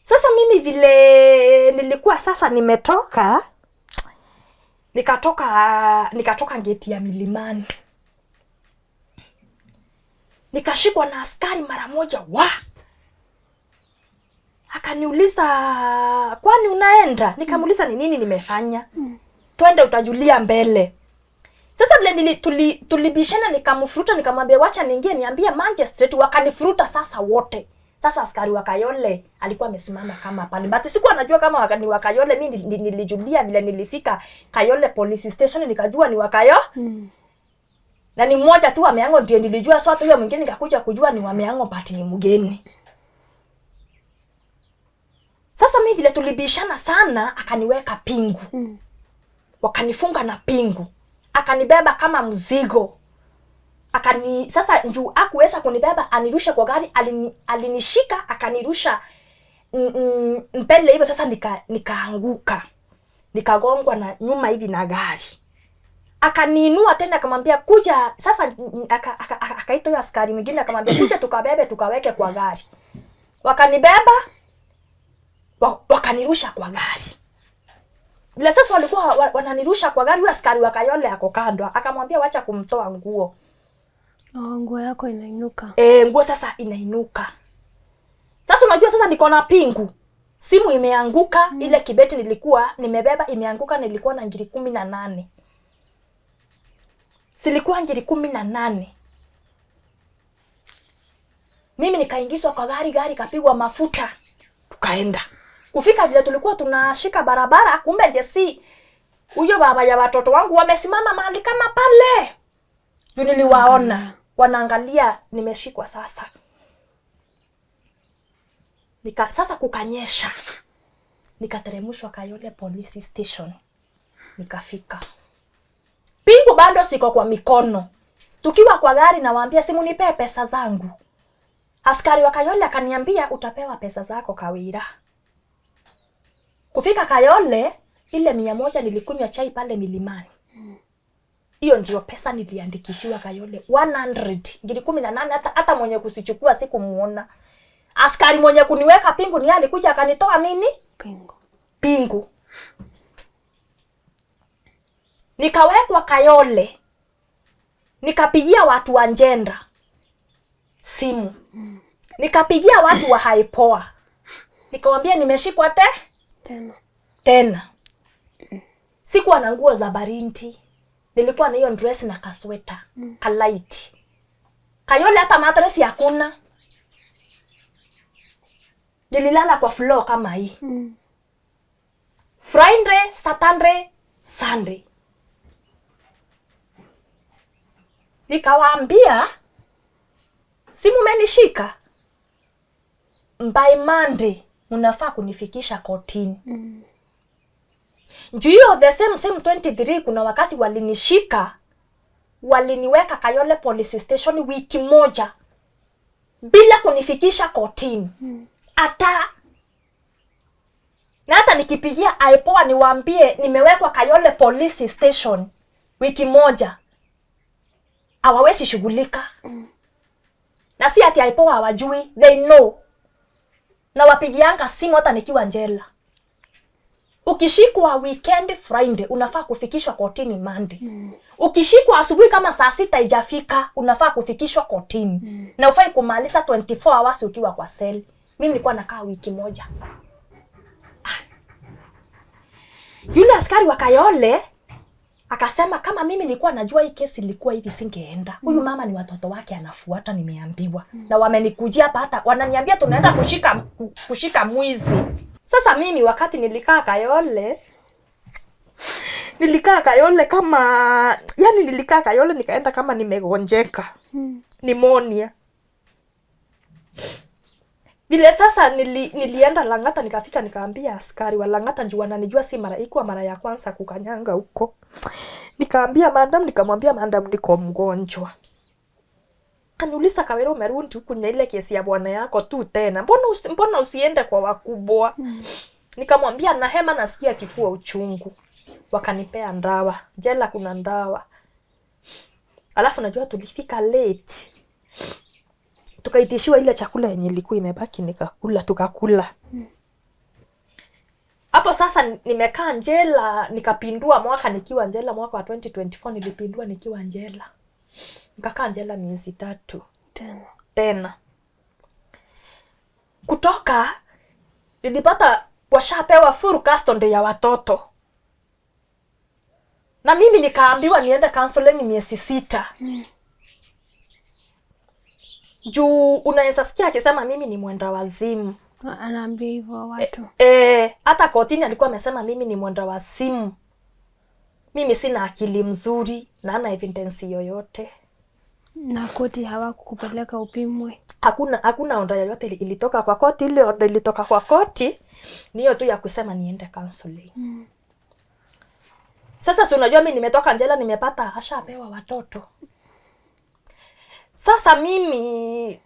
Sasa mimi vile nilikuwa sasa nimetoka, nikatoka geti ya Milimani. Nikashikwa na askari mara moja. Akaniuliza, kwani unaenda? Nikamuuliza ni nini nimefanya? Twende utajulia mbele. Sasa vile tulibishana nikamfuruta, nikamwambia wacha niingie niambie magistrate, wakanifuruta sasa wote. Sasa askari wa Kayole alikuwa amesimama kama pale. But sikuwa najua kama ni wa Kayole. Mimi nilijulia vile nilifika Kayole police station nikajua ni wa Kayole. Na ni mmoja tu ameango ndio nilijua, so huyo mwingine nikakuja kujua ni wameango pati ni mgeni. Sasa mimi vile tulibishana sana akaniweka pingu. Wakanifunga na pingu. Akanibeba kama mzigo. Sasa njoo hakuweza kunibeba anirusha kwa gari, alinishika akanirusha mbele hivyo. Sasa nikaanguka. Nikagongwa na nyuma hivi na gari. Akaniinua tena akamwambia kuja. Sasa akaita askari mwingine akamwambia kuja tukabebe tukaweke kwa gari. Wakanibeba wakanirusha kwa gari. Bila sasa walikuwa wananirusha kwa gari, askari wa Kayole ako kando. Akamwambia wacha kumtoa nguo. Nguo yako inainuka. Nguo sasa inainuka. Sasa unajua sasa niko na pingu. Simu imeanguka, ile kibeti nilikuwa nimebeba imeanguka, nilikuwa na ngiri 18. Silikuwa ngiri 18. Mimi nikaingizwa kwa gari kapigwa mafuta. Tukaenda. Kufika vile tulikuwa tunashika barabara, kumbe Jesse huyo baba ya watoto wangu wamesimama mahali kama pale. Niliwaona wanaangalia nimeshikwa sasa. Sasa kukanyesha. Nikateremshwa Kayole police station. Nikafika. Pingu bado siko kwa mikono. Tukiwa kwa gari nawaambia simu nipe pesa zangu. Askari wa Kayole akaniambia utapewa pesa zako Kawira. Kufika Kayole ile 100 nilikunywa chai pale milimani. Hiyo ndio pesa niliandikishiwa Kayole 100. Ngiri 18 hata mwenye kusichukua sikumuona. Askari mwenye kuniweka pingu ni alikuja akanitoa nini? Pingu. Nikawekwa Kayole. Nikapigia watu wa Njenda simu. Nikapigia watu wa Haipoa. Nikamwambia nimeshikwa tena. Sikuwa na nguo za baridi. Nilikuwa na hiyo dress na kasweta, kalight. Kayole hata mattress hakuna. Nililala kwa floor kama hii. Friday, Saturday, Sunday. Nikawaambia simu menishika. By Monday unafaa kunifikisha kotini. Ndio the same 23 kuna wakati walinishika. Waliniweka Kayole police station wiki moja bila kunifikisha kotini. Na hata nikipigia Aipoa niwaambie nimewekwa Kayole police station wiki moja, hawawezi shughulika. Na si ati Aipoa hawajui, they know. Na wapigianga simu hata nikiwa jela. Ukishikwa weekend Friday unafaa kufikishwa kotini Monday. Ukishikwa asubuhi kama saa 6 haijafika unafaa kufikishwa kotini. Na ufai kumaliza 24 hours ukiwa kwa cell. Mimi nilikuwa nakaa wiki moja. Yule askari wa Kayole akasema kama mimi nilikuwa najua hii kesi ilikuwa hivi singeenda. Huyu mama ni watoto wake anafuata nimeambiwa. Na wamenikujia hapa hata wananiambia tunaenda kushika mwizi. Sasa mimi wakati nilikaa Kayole kama nilikaa Kayole nikaenda kama nimegonjeka. Pneumonia. Vile sasa nilienda Lang'ata nikafika nikaambia askari wa Lang'ata njoo ananijua si mara ya kwanza kukanyanga huko. Nikamwambia madam niko mgonjwa. Kaniuliza Kawira umerudi huku na ile kesi ya bwana yako tu tena. Mbona usiende kwa wakubwa? Nikamwambia na hema nasikia kifua uchungu. Wakanipea ndawa. Jela kuna ndawa. Alafu najua tulifika late. Tukaitishiwa ile chakula yenye ilikuwa imebaki tukakula. Hapo sasa nimekaa jela nikapindua mwaka nikiwa jela mwaka wa 2024 nilipindua nikiwa jela. Nikakaa jela miezi 3 tena. Kutoka nilipata washapewa full custody ya watoto. Na mimi nikaambiwa niende counseling miezi 6. Juu unaweza sikia akisema mimi ni mwenda wazimu. Anaambia hivyo watu. Hata kotini alikuwa amesema mimi ni mwenda wazimu. Mimi sina akili mzuri na hana evidence yoyote. Na koti hawakukupeleka upimwe. Hakuna onda yoyote ilitoka kwa koti. Ile onda ilitoka kwa koti ni hiyo tu ya kusema niende counseling. Sasa si unajua mimi nimetoka jela nimepata ashapewa watoto. Sasa mimi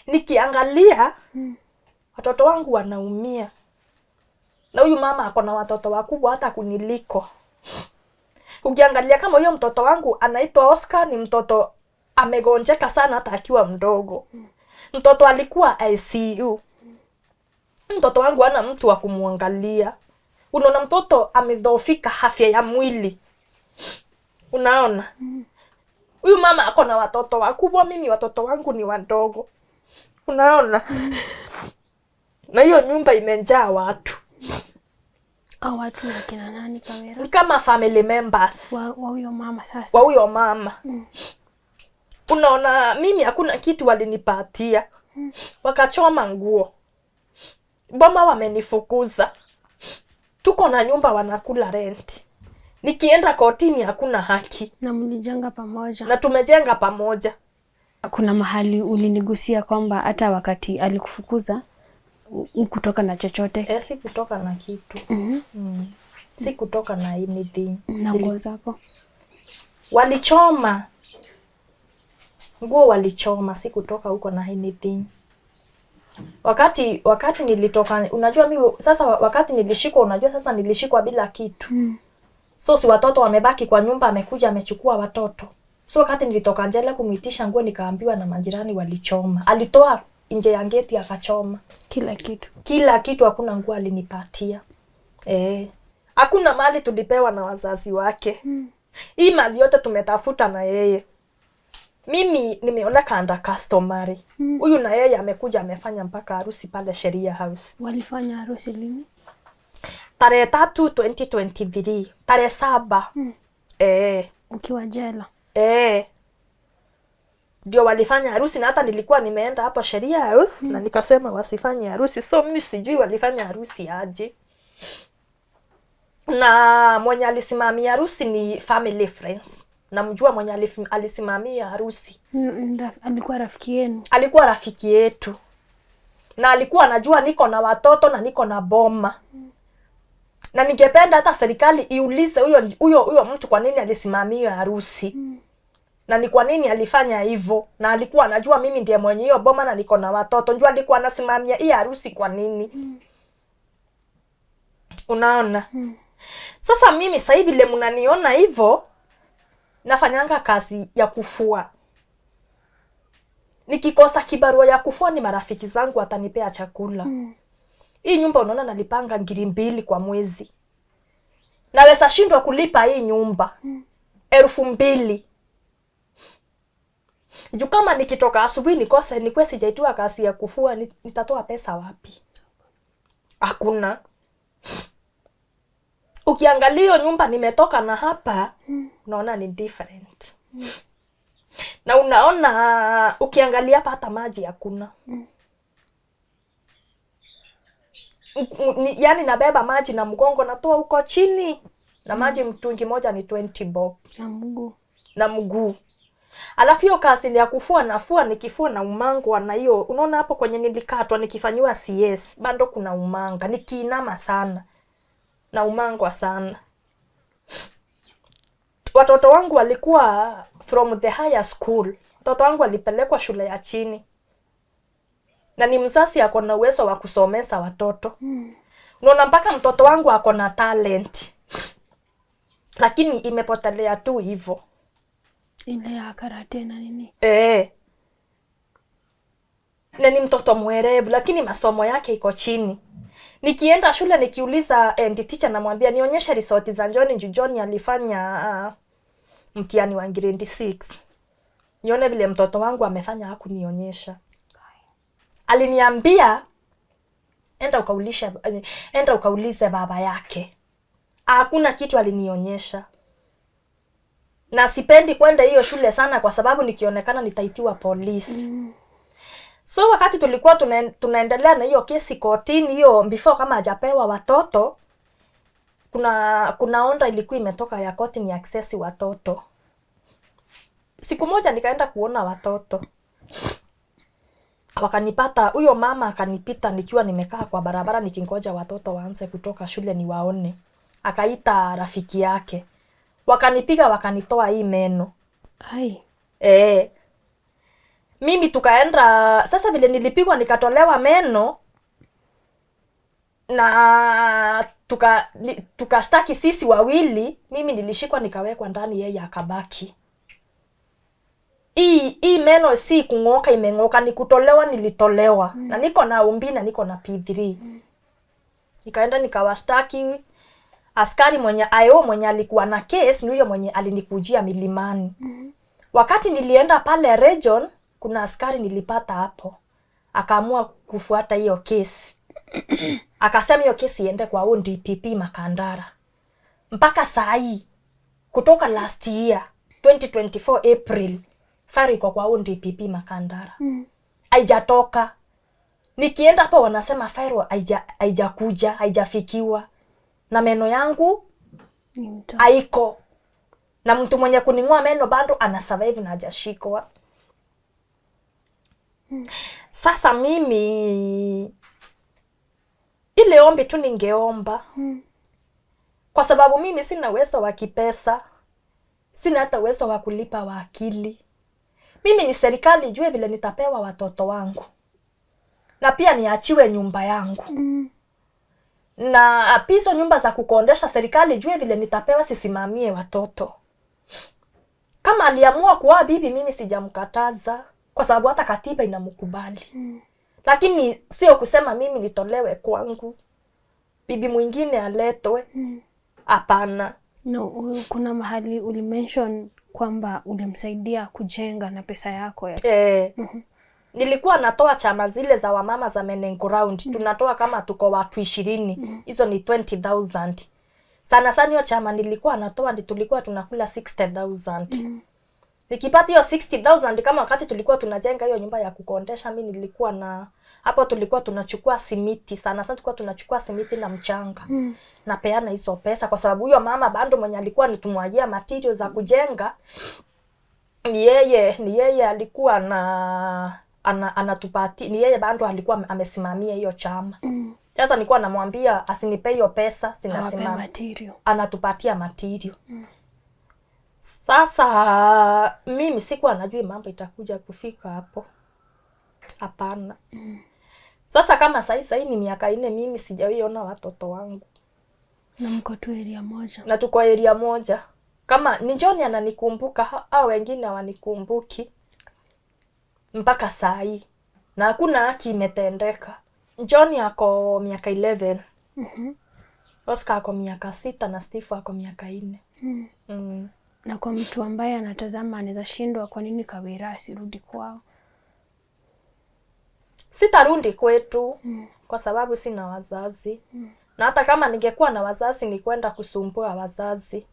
nikiangalia watoto wangu wanaumia. Na huyu mama ako na watoto wakubwa hata kuniliko. Ukiangalia kama huyo mtoto wangu anaitwa Oscar ni mtoto amegonjeka sana hata akiwa mdogo. Mtoto alikuwa ICU. Mtoto wangu hana mtu wa kumuangalia. Unaona mtoto amedhoofika afya ya mwili. Unaona? Huyu mama ako na watoto wakubwa, mimi watoto wangu ni wadogo. Unaona? Na hiyo nyumba imejaa watu. Watu ni kina nani Kawira? Kama family members. Wa huyo mama sasa. Wa huyo mama. Unaona mimi hakuna kitu walinipatia. Wakachoma nguo. Boma wamenifukuza. Tuko na nyumba wanakula rent. Nikienda kotini hakuna haki. Na mlijenga pamoja. Na tumejenga pamoja. Kuna mahali ulinigusia kwamba hata wakati alikufukuza kutoka na chochote. Si kutoka na kitu. Si kutoka na anything. Na nguo zako. Walichoma. Nguo walichoma, si kutoka huko na anything. Wakati nilitoka, unajua mimi sasa wakati nilishikwa, unajua sasa nilishikwa bila kitu. So si watoto wamebaki kwa nyumba, amekuja amechukua watoto. So wakati nilitoka nje kumitisha nguo nikaambiwa na majirani walichoma. Alitoa nje ya geti akachoma. Kila kitu hakuna nguo alinipatia. Hakuna mali tulipewa na wazazi wake. Hii mali yote tumetafuta na yeye. Mimi nimeoneka under customary. Huyu na yeye amekuja amefanya mpaka harusi pale Sheria House. Walifanya harusi lini? Tarehe 3 2023. Tarehe 7. Ukiwa jela. Ndio walifanya harusi na hata nilikuwa nimeenda hapo Sheria House na nikasema wasifanye harusi. So mimi sijui walifanya harusi aje. Na mwenye alisimamia harusi ni family friends. Namjua mwenye alisimamia harusi. Alikuwa rafiki yenu? Alikuwa rafiki yetu. Na alikuwa anajua niko na watoto na niko na boma. Na ningependa hata serikali iulize huyo mtu kwa nini alisimamia harusi. Na ni kwa nini alifanya hivyo. Na alikuwa anajua mimi ndiye mwenye hiyo boma na niko na watoto. Njua alikuwa anasimamia hii harusi kwa nini. Unaona? Sasa mimi sasa hivi vile mnaniona hivyo, nafanyanga kazi ya kufua. Nikikosa kibarua ya kufua ni marafiki zangu watanipea chakula. Hii nyumba unaona nalipanga 2,000 kwa mwezi. Naweza shindwa kulipa hii nyumba. 2,000. Juu kama nikitoka asubuhi nikwe sijaitwa kazi ya kufua, nitatoa pesa wapi? Hakuna. Ukiangalia hiyo nyumba nimetoka na hapa, unaona ni different. Na unaona ukiangalia hapa hata maji hakuna. Yaani nabeba maji na mgongo natoa huko chini. Na maji mtungi moja ni 20 bob. Na mguu. Alafu hiyo kazi ya kufua nafua nikifua na umangwa na hiyo. Unaona hapo kwenye nilikatwa nikifanywa CS. Bado kuna umanga. Nikiinama sana. Na umangwa sana. Watoto wangu walikuwa from the higher school. Watoto wangu walipelekwa shule ya chini. Na ni mzazi ako na uwezo wa kusomesha watoto. Unaona mpaka mtoto wangu ako na talent. Lakini imepotelea tu hivyo. Ile ya karate na nini? Na ni mtoto mwerevu lakini masomo yake iko chini. Nikienda shule nikiuliza teacher namwambia nionyeshe result za John alifanya mtihani wa grade 6. Nione vile mtoto wangu amefanya hakunionyesha. Aliniambia enda ukaulize baba yake. Hakuna kitu alinionyesha. Na sipendi kwenda hiyo shule sana kwa sababu nikionekana nitaitiwa polisi. So wakati tulikuwa tunaendelea na hiyo kesi kotini hiyo before kama hajapewa watoto, kuna order ilikuwa imetoka ya koti ni access watoto. Siku moja nikaenda kuona watoto. Wakanipata, huyo mama akanipita nikiwa nimekaa kwa barabara nikingoja watoto waanze kutoka shule niwaone. Akaita rafiki yake. Wakanipiga wakanitoa hii meno. Mimi tukaenda sasa vile nilipigwa nikatolewa meno na tukashtaki sisi wawili. Mimi nilishikwa nikawekwa ndani, yeye akabaki. Hii meno si kung'oka imeng'oka, ni kutolewa nilitolewa. Na niko na umbi na niko na P3. Nikaenda nikawashtaki. Askari mwenye alikuwa na case ni huyo mwenye alinikujia Milimani. Wakati nilienda pale region, kuna askari nilipata hapo. Akaamua kufuata hiyo kesi. Akasema hiyo kesi iende kwa DPP Makandara. Mpaka saa hii kutoka last year 2024 April fari iko kwa DPP Makandara. Haijatoka. Nikienda hapo wanasema file haijakuja, haijafikiwa. Na meno yangu haiko. Na mtu mwenye kuning'oa meno bado ana survive na hajashikwa. Sasa mimi ile ombi tu ningeomba. Kwa sababu mimi sina uwezo wa kipesa. Sina hata uwezo wa kulipa wakili. Mimi ni serikali ijue vile nitapewa watoto wangu. Na pia niachiwe nyumba yangu. Na piso nyumba za kukondesha serikali ijue vile nitapewa sisimamie watoto. Kama aliamua kuoa bibi mimi sijamkataza. Kwa sababu hata katiba inamkubali. Lakini sio kusema mimi nitolewe kwangu. Bibi mwingine aletwe. Hapana. No, kuna mahali ulimention kwamba ulimsaidia kujenga na pesa yako ya. Nilikuwa natoa chama zile za wamama za Men Ground. Tunatoa kama tuko watu 20. Hizo ni 20,000. Sana sana hiyo chama nilikuwa natoa ndi tulikuwa tunakula 60,000. Nikipata hiyo 60,000 kama wakati tulikuwa tunajenga hiyo nyumba ya kukondesha mimi nilikuwa na hapo tulikuwa tunachukua simiti. Sana sana tulikuwa tunachukua simiti na mchanga. Na peana hizo pesa kwa sababu huyo mama bando mwenye alikuwa nitumwagia material za kujenga ni yeye alikuwa anatupatia, ni yeye bando alikuwa amesimamia hiyo chama. Sasa nilikuwa namwambia asinipe hiyo pesa, sinasimama anatupatia material. Sasa mimi sikuwa najua mambo itakuja kufika hapo. Hapana. Sasa kama sasa ni miaka 4 mimi sijawiona watoto wangu. Na mko tu area moja. Na tuko area moja. Kama ni John ananikumbuka au wengine hawanikumbuki mpaka saa hii. Na hakuna haki imetendeka. John yako miaka 11. Oscar ako miaka 6 na Steve ako miaka 4. Na kwa mtu ambaye anatazama anaweza shindwa kwa nini Kawira asirudi kwao? Sitarudi kwetu kwa sababu sina wazazi. Na hata kama ningekuwa na wazazi ni kwenda kusumbua wazazi.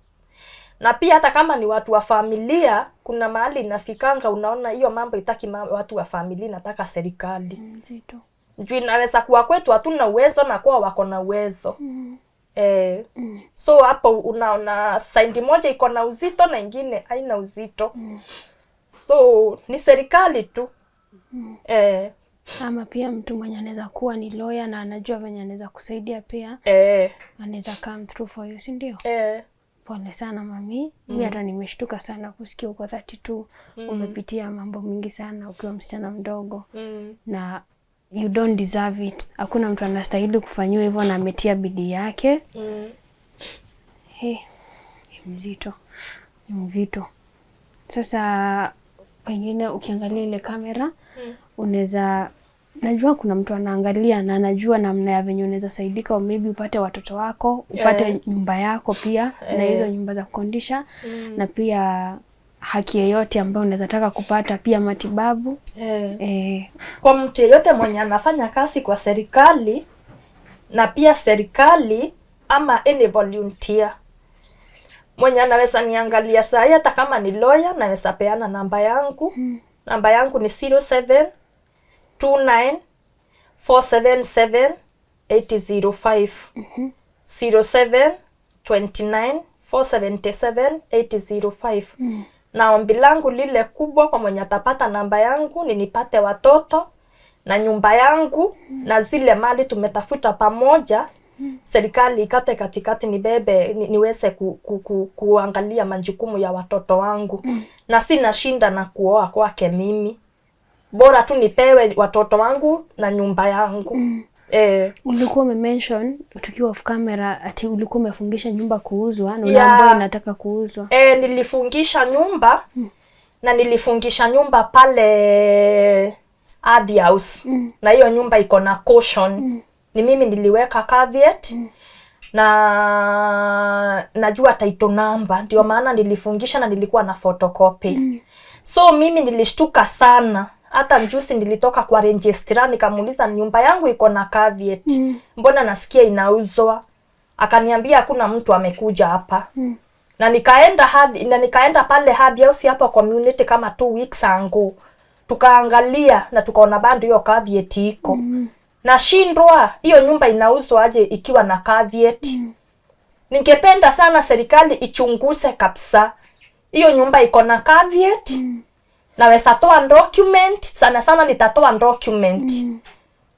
Na pia hata kama ni watu wa familia kuna mahali inafikanga unaona hiyo mambo itaki watu wa familia nataka serikali. Nzito. Juu inaweza kuwa kwetu hatuna uwezo na kwa wako na uwezo. So hapo unaona side moja iko na uzito na ingine haina uzito. So ni serikali tu. Ama pia mtu mwenye anaweza kuwa ni lawyer na anajua venye anaweza kusaidia pia. Anaweza come through for you, si ndio? Pole sana mami. Mimi hata nimeshtuka sana kusikia uko 32. Umepitia mambo mingi sana ukiwa msichana mdogo. Na you don't deserve it. Hakuna mtu anastahili kufanywa hivyo na ametia bidii yake. Mzito. Sasa pengine ukiangalia ile kamera unaweza najua kuna mtu anaangalia na anajua namna ya venye unaweza saidika au maybe upate watoto wako, upate nyumba yako pia na hizo nyumba za kukondisha na pia haki yoyote ambayo unaweza taka kupata pia matibabu. Kwa mtu yeyote mwenye anafanya kazi kwa serikali na pia serikali ama any volunteer mwenye anaweza niangalia saa hii hata kama ni lawyer naweza peana namba yangu. Namba yangu ni 0729 477 805. 0729 477 805. Na ombi langu lile kubwa kwa mwenye atapata namba yangu ni nipate watoto na nyumba yangu na zile mali tumetafuta pamoja. Serikali ikate katikati nibebe niweze kuangalia majukumu ya watoto wangu. Na sina shinda na kuoa kwake mimi. Bora tu nipewe watoto wangu na nyumba yangu. Ulikuwa umemention tukiwa off camera ati ulikuwa umefungisha nyumba kuuzwa na unaambiwa inataka kuuzwa. Nilifungisha nyumba na nilifungisha nyumba pale Adi House. Na hiyo nyumba iko na caution. Ni mimi niliweka caveat na najua title number ndio maana nilifungisha na nilikuwa na photocopy. So mimi nilishtuka sana. Hata mjusi nilitoka kwa registrar nikamuuliza nyumba yangu iko na caveat. Mbona nasikia inauzwa? Akaniambia hakuna mtu amekuja hapa. Na nikaenda pale Hadi House hapo community kama 2 weeks ago. tukaangalia na tukaona bado hiyo caveat iko. Nashindwa hiyo nyumba inauzwa aje ikiwa na caveat? Ningependa sana serikali ichunguze kabisa. Hiyo nyumba iko na caveat. Naweza toa document, sana nitatoa document.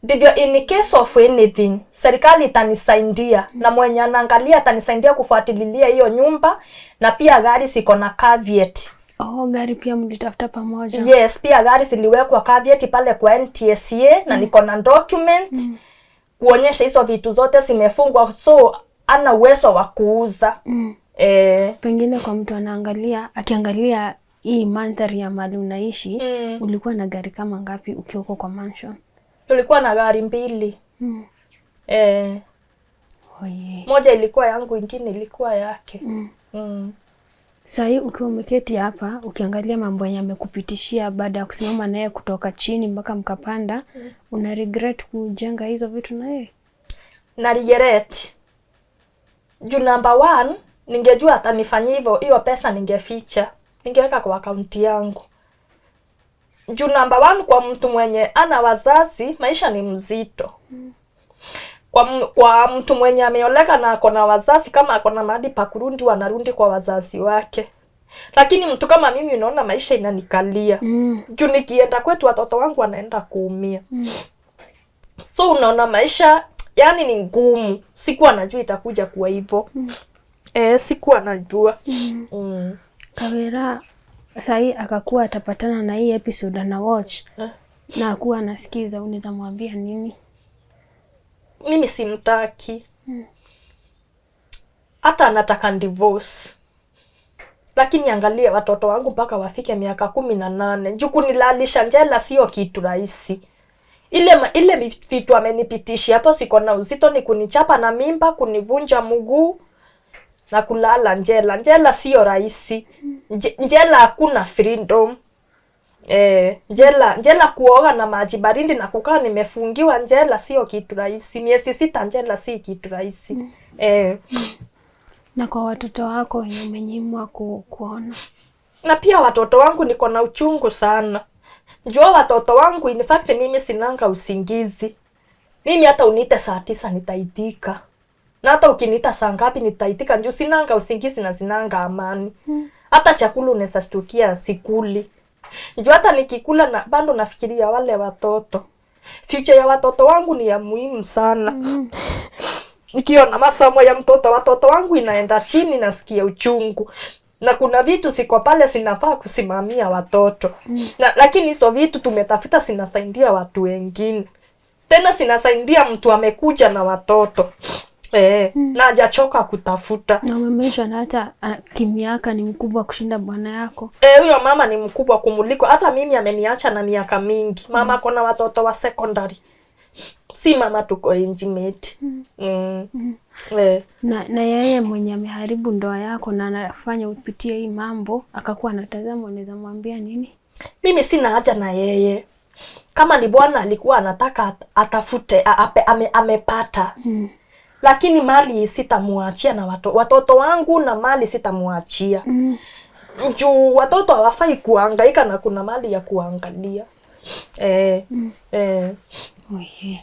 Ndivyo in case of anything, serikali itanisaidia na mwenye anaangalia atanisaidia kufuatilia hiyo nyumba, na pia gari ziko na caveat. Oh, gari pia mlitafuta pamoja? Yes, pia gari ziliwekwa caveat pale kwa NTSA na niko na document kuonyesha hizo vitu zote zimefungwa, so ana uwezo wa kuuza. Pengine kwa mtu anaangalia, akiangalia hii mandhari ya mahali unaishi, ulikuwa na gari kama ngapi ukiwa kwa mansion? Tulikuwa na gari 2. Oye. Moja ilikuwa yangu, ingine ilikuwa yake. Sasa ukiwa umeketi hapa ukiangalia mambo yamekupitishia baada ya kusimama naye kutoka chini mpaka mkapanda, una regret kujenga hizo vitu na yeye? Na regret. Juu number 1, ningejua atanifanyia hivyo, hiyo pesa ningeficha. Ningeweka kwa akaunti yangu. Juu number 1, kwa mtu mwenye ana wazazi, maisha ni mzito. Kwa mtu mwenye ameoleka na akona wazazi, kama akona mahali pa kurudi, wanarundi kwa wazazi wake. Lakini mtu kama mimi, unaona maisha inanikalia. Juu nikienda kwetu watoto wangu wanaenda kuumia. So unaona maisha yani ni ngumu. Sikuwa najua itakuja kuwa hivyo. Sikuwa najua. Kawera sasa akakuwa atapatana na hii episode na watch na akuwa anasikiza, unaweza mwambia nini? Mimi simtaki. Hata anataka divorce. Lakini angalia watoto wangu mpaka wafike miaka 18. Juu kunilalisha njela sio kitu rahisi. Ile vitu amenipitishia hapo siko na uzito, ni kunichapa na mimba, kunivunja mguu na kulala njela. Njela sio rahisi. Njela hakuna freedom. Njela kuoga na maji baridi na kukaa nimefungiwa, njela sio kitu rahisi. Miezi 6 njela si kitu rahisi. Na kwa watoto wako wenye umenyimwa kuona? Na pia watoto wangu niko na uchungu sana. Njoo watoto wangu, in fact mimi sinanga usingizi. Mimi hata unite saa 9 nitaitika. Na hata ukiniita saa ngapi nitaitika, njoo sinanga usingizi na sinanga amani. Hata chakula unaweza stukia sikuli. Njoo hata nikikula na bado nafikiria wale watoto. Future ya watoto wangu ni ya muhimu sana. Nikiona masomo ya watoto wangu inaenda chini, nasikia uchungu. Na kuna vitu siko pale sinafaa kusimamia watoto. Lakini hizo vitu tumetafuta sinasaidia watu wengine. Tena sinasaidia mtu amekuja na watoto. Na hajachoka kutafuta. Na umemesha na hata kimiaka ni mkubwa kushinda bwana yako. Huyo mama ni mkubwa kumuliko. Hata mimi ameniacha na miaka mingi. Mama kona watoto wa secondary. Si mama tuko intimate. Na yeye mwenye ameharibu ndoa yako na anafanya upitie hii mambo, akakuwa anatazama, unaweza mwambia nini? Mimi sina haja na yeye. Kama ni bwana alikuwa anataka atafute, amepata. Lakini mali sitamuachia na watoto wangu, na mali sitamuachia. Juu watoto hawafai kuhangaika na kuna mali ya kuangalia.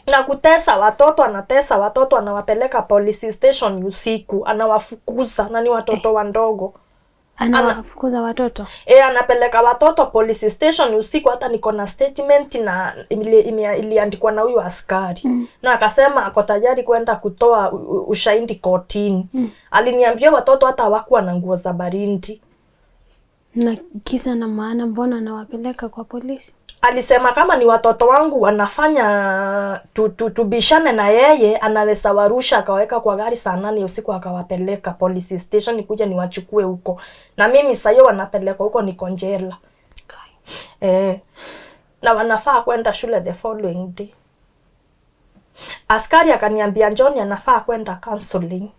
Na kutesa watoto, anatesa watoto, anawapeleka police station usiku, anawafukuza, na ni watoto wandogo. Anawafukuza watoto? Anapeleka watoto police station usiku. Hata niko na statement na iliandikwa na huyu askari. Na akasema ako tayari kwenda kutoa ushahidi kotini. Aliniambia watoto hata hawakuwa na nguo za baridi. Na kisa na maana mbona anawapeleka kwa polisi? Alisema kama ni watoto wangu wanafanya tubishane na yeye, anaweza warusha akaweka kwa gari saa 8 usiku akawapeleka police station kuja niwachukue huko. Na mimi sasa wanapeleka huko niko jela. Na wanafaa kwenda shule the following day. Askari akaniambia John anafaa kwenda counseling.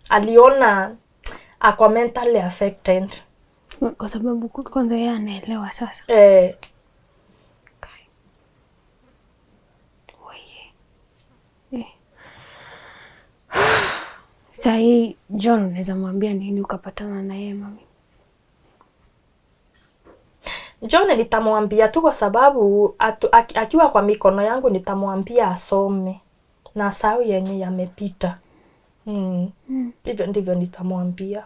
Aliona ako mentally affected. Kwa sababu kwanza yeye anaelewa sasa. Sasa John unaweza mwambia nini ukapatana na yeye mami? John nitamwambia tu kwa sababu akiwa kwa mikono yangu nitamwambia asome na asahau yenye yamepita. Hivyo ndivyo nitamwambia.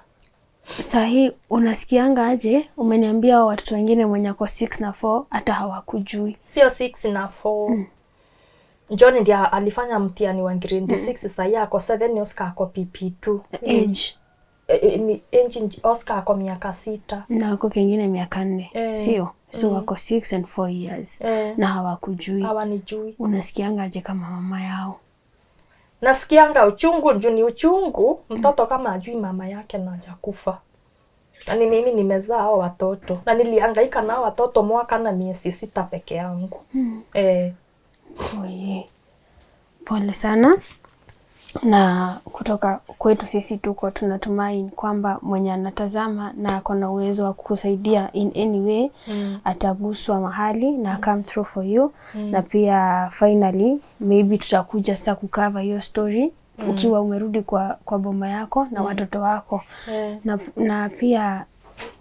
Sahi unasikianga aje? Umeniambia watoto wengine mwenye ako 6 na 4 hata hawakujui. Sio 6 na 4. John ndiye alifanya mtihani wa grade 6, sahi ako 7, Oscar ako PP2. Age. Oscar ako miaka 6. Na ako kingine miaka 4. Sio? So wako 6 and 4 years. Na hawakujui. Hawanijui. Unasikianga aje kama mama yao? Nasikianga uchungu, ni uchungu. Mtoto kama ajui mama yake na hajakufa. Na mimi nimezaa hao watoto. Na nilihangaika nao watoto mwaka na miezi 6 peke yangu. Oye. Pole sana. Na kutoka kwetu sisi tuko tunatumaini kwamba mwenye anatazama na ako na uwezo wa kukusaidia in any way ataguswa mahali na come through for you. Na pia finally maybe tutakuja sasa kukava hiyo story ukiwa umerudi kwa boma yako na watoto wako. Na pia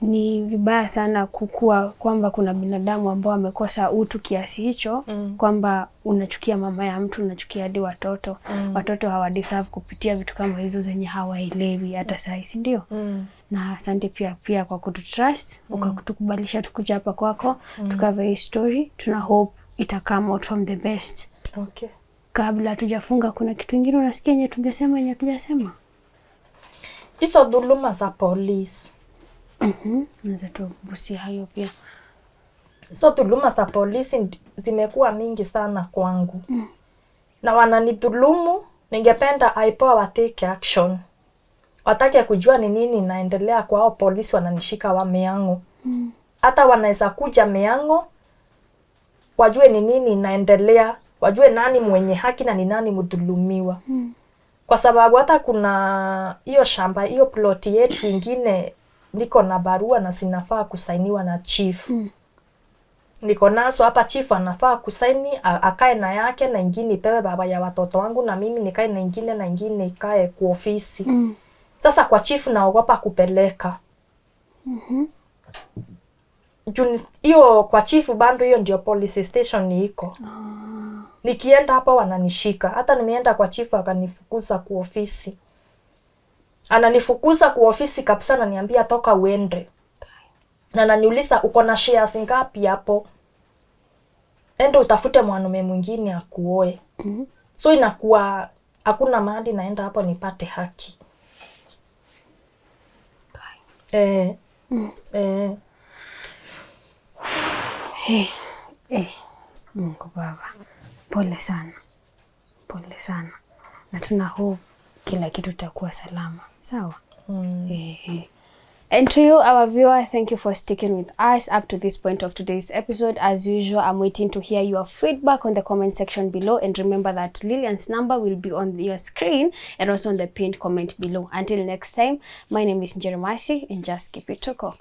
ni vibaya sana kukua kwamba kuna binadamu ambao wamekosa utu kiasi hicho kwamba unachukia mama ya mtu, unachukia hadi watoto. Watoto hawadeserve kupitia vitu kama hizo zenye hawaelewi hata sasa, si ndio? Na asante pia kwa kututrust, ukakutukubalisha tukuja hapa kwako tukava hii story. Tuna hope ita come out from the best. Okay. Kabla tujafunga kuna kitu kingine unasikia yenye tungesema yenye tujasema? Hizo dhuluma za polisi. Naweza tugusia hayo pia. So dhuluma za polisi zimekuwa mingi sana kwangu. Na wananidhulumu, ningependa IPOA wa take action. Watake kujua ni nini inaendelea kwa hao polisi wananishika wa Miang'o. Hata wanaweza kuja Miang'o wajue ni nini inaendelea, wajue nani mwenye haki na ni nani mdhulumiwa. Kwa sababu hata kuna hiyo shamba, hiyo ploti yetu ingine niko na barua na sinafaa kusainiwa na chief. Niko naso hapa, chief anafaa kusaini akae na yake na ingine ipewe baba ya watoto wangu na mimi nikae na ingine na ingine ikae kwa ofisi. Sasa kwa chief naogopa kupeleka. Hiyo kwa chief bando hiyo ndio police station iko. Nikienda hapa wananishika. Hata nimeenda kwa chief akanifukuza kwa ofisi. Ananifukuza kwa ofisi kabisa na niambia toka uende. Na ananiuliza uko na shares ngapi hapo? Enda utafute mwanaume mwingine akuoe. So inakuwa hakuna mahali naenda hapo nipate haki. Mungu Baba. Pole sana. Pole sana. Na tuna hope kila kitu takuwa salama. Sawa? And to you, our viewer, thank you for sticking with us up to this point of today's episode. As usual, I'm waiting to hear your feedback on the comment section below. And remember that Lillian's number will be on your screen and also on the pinned comment below. Until next time, my name is Jeremasi and just keep it to go.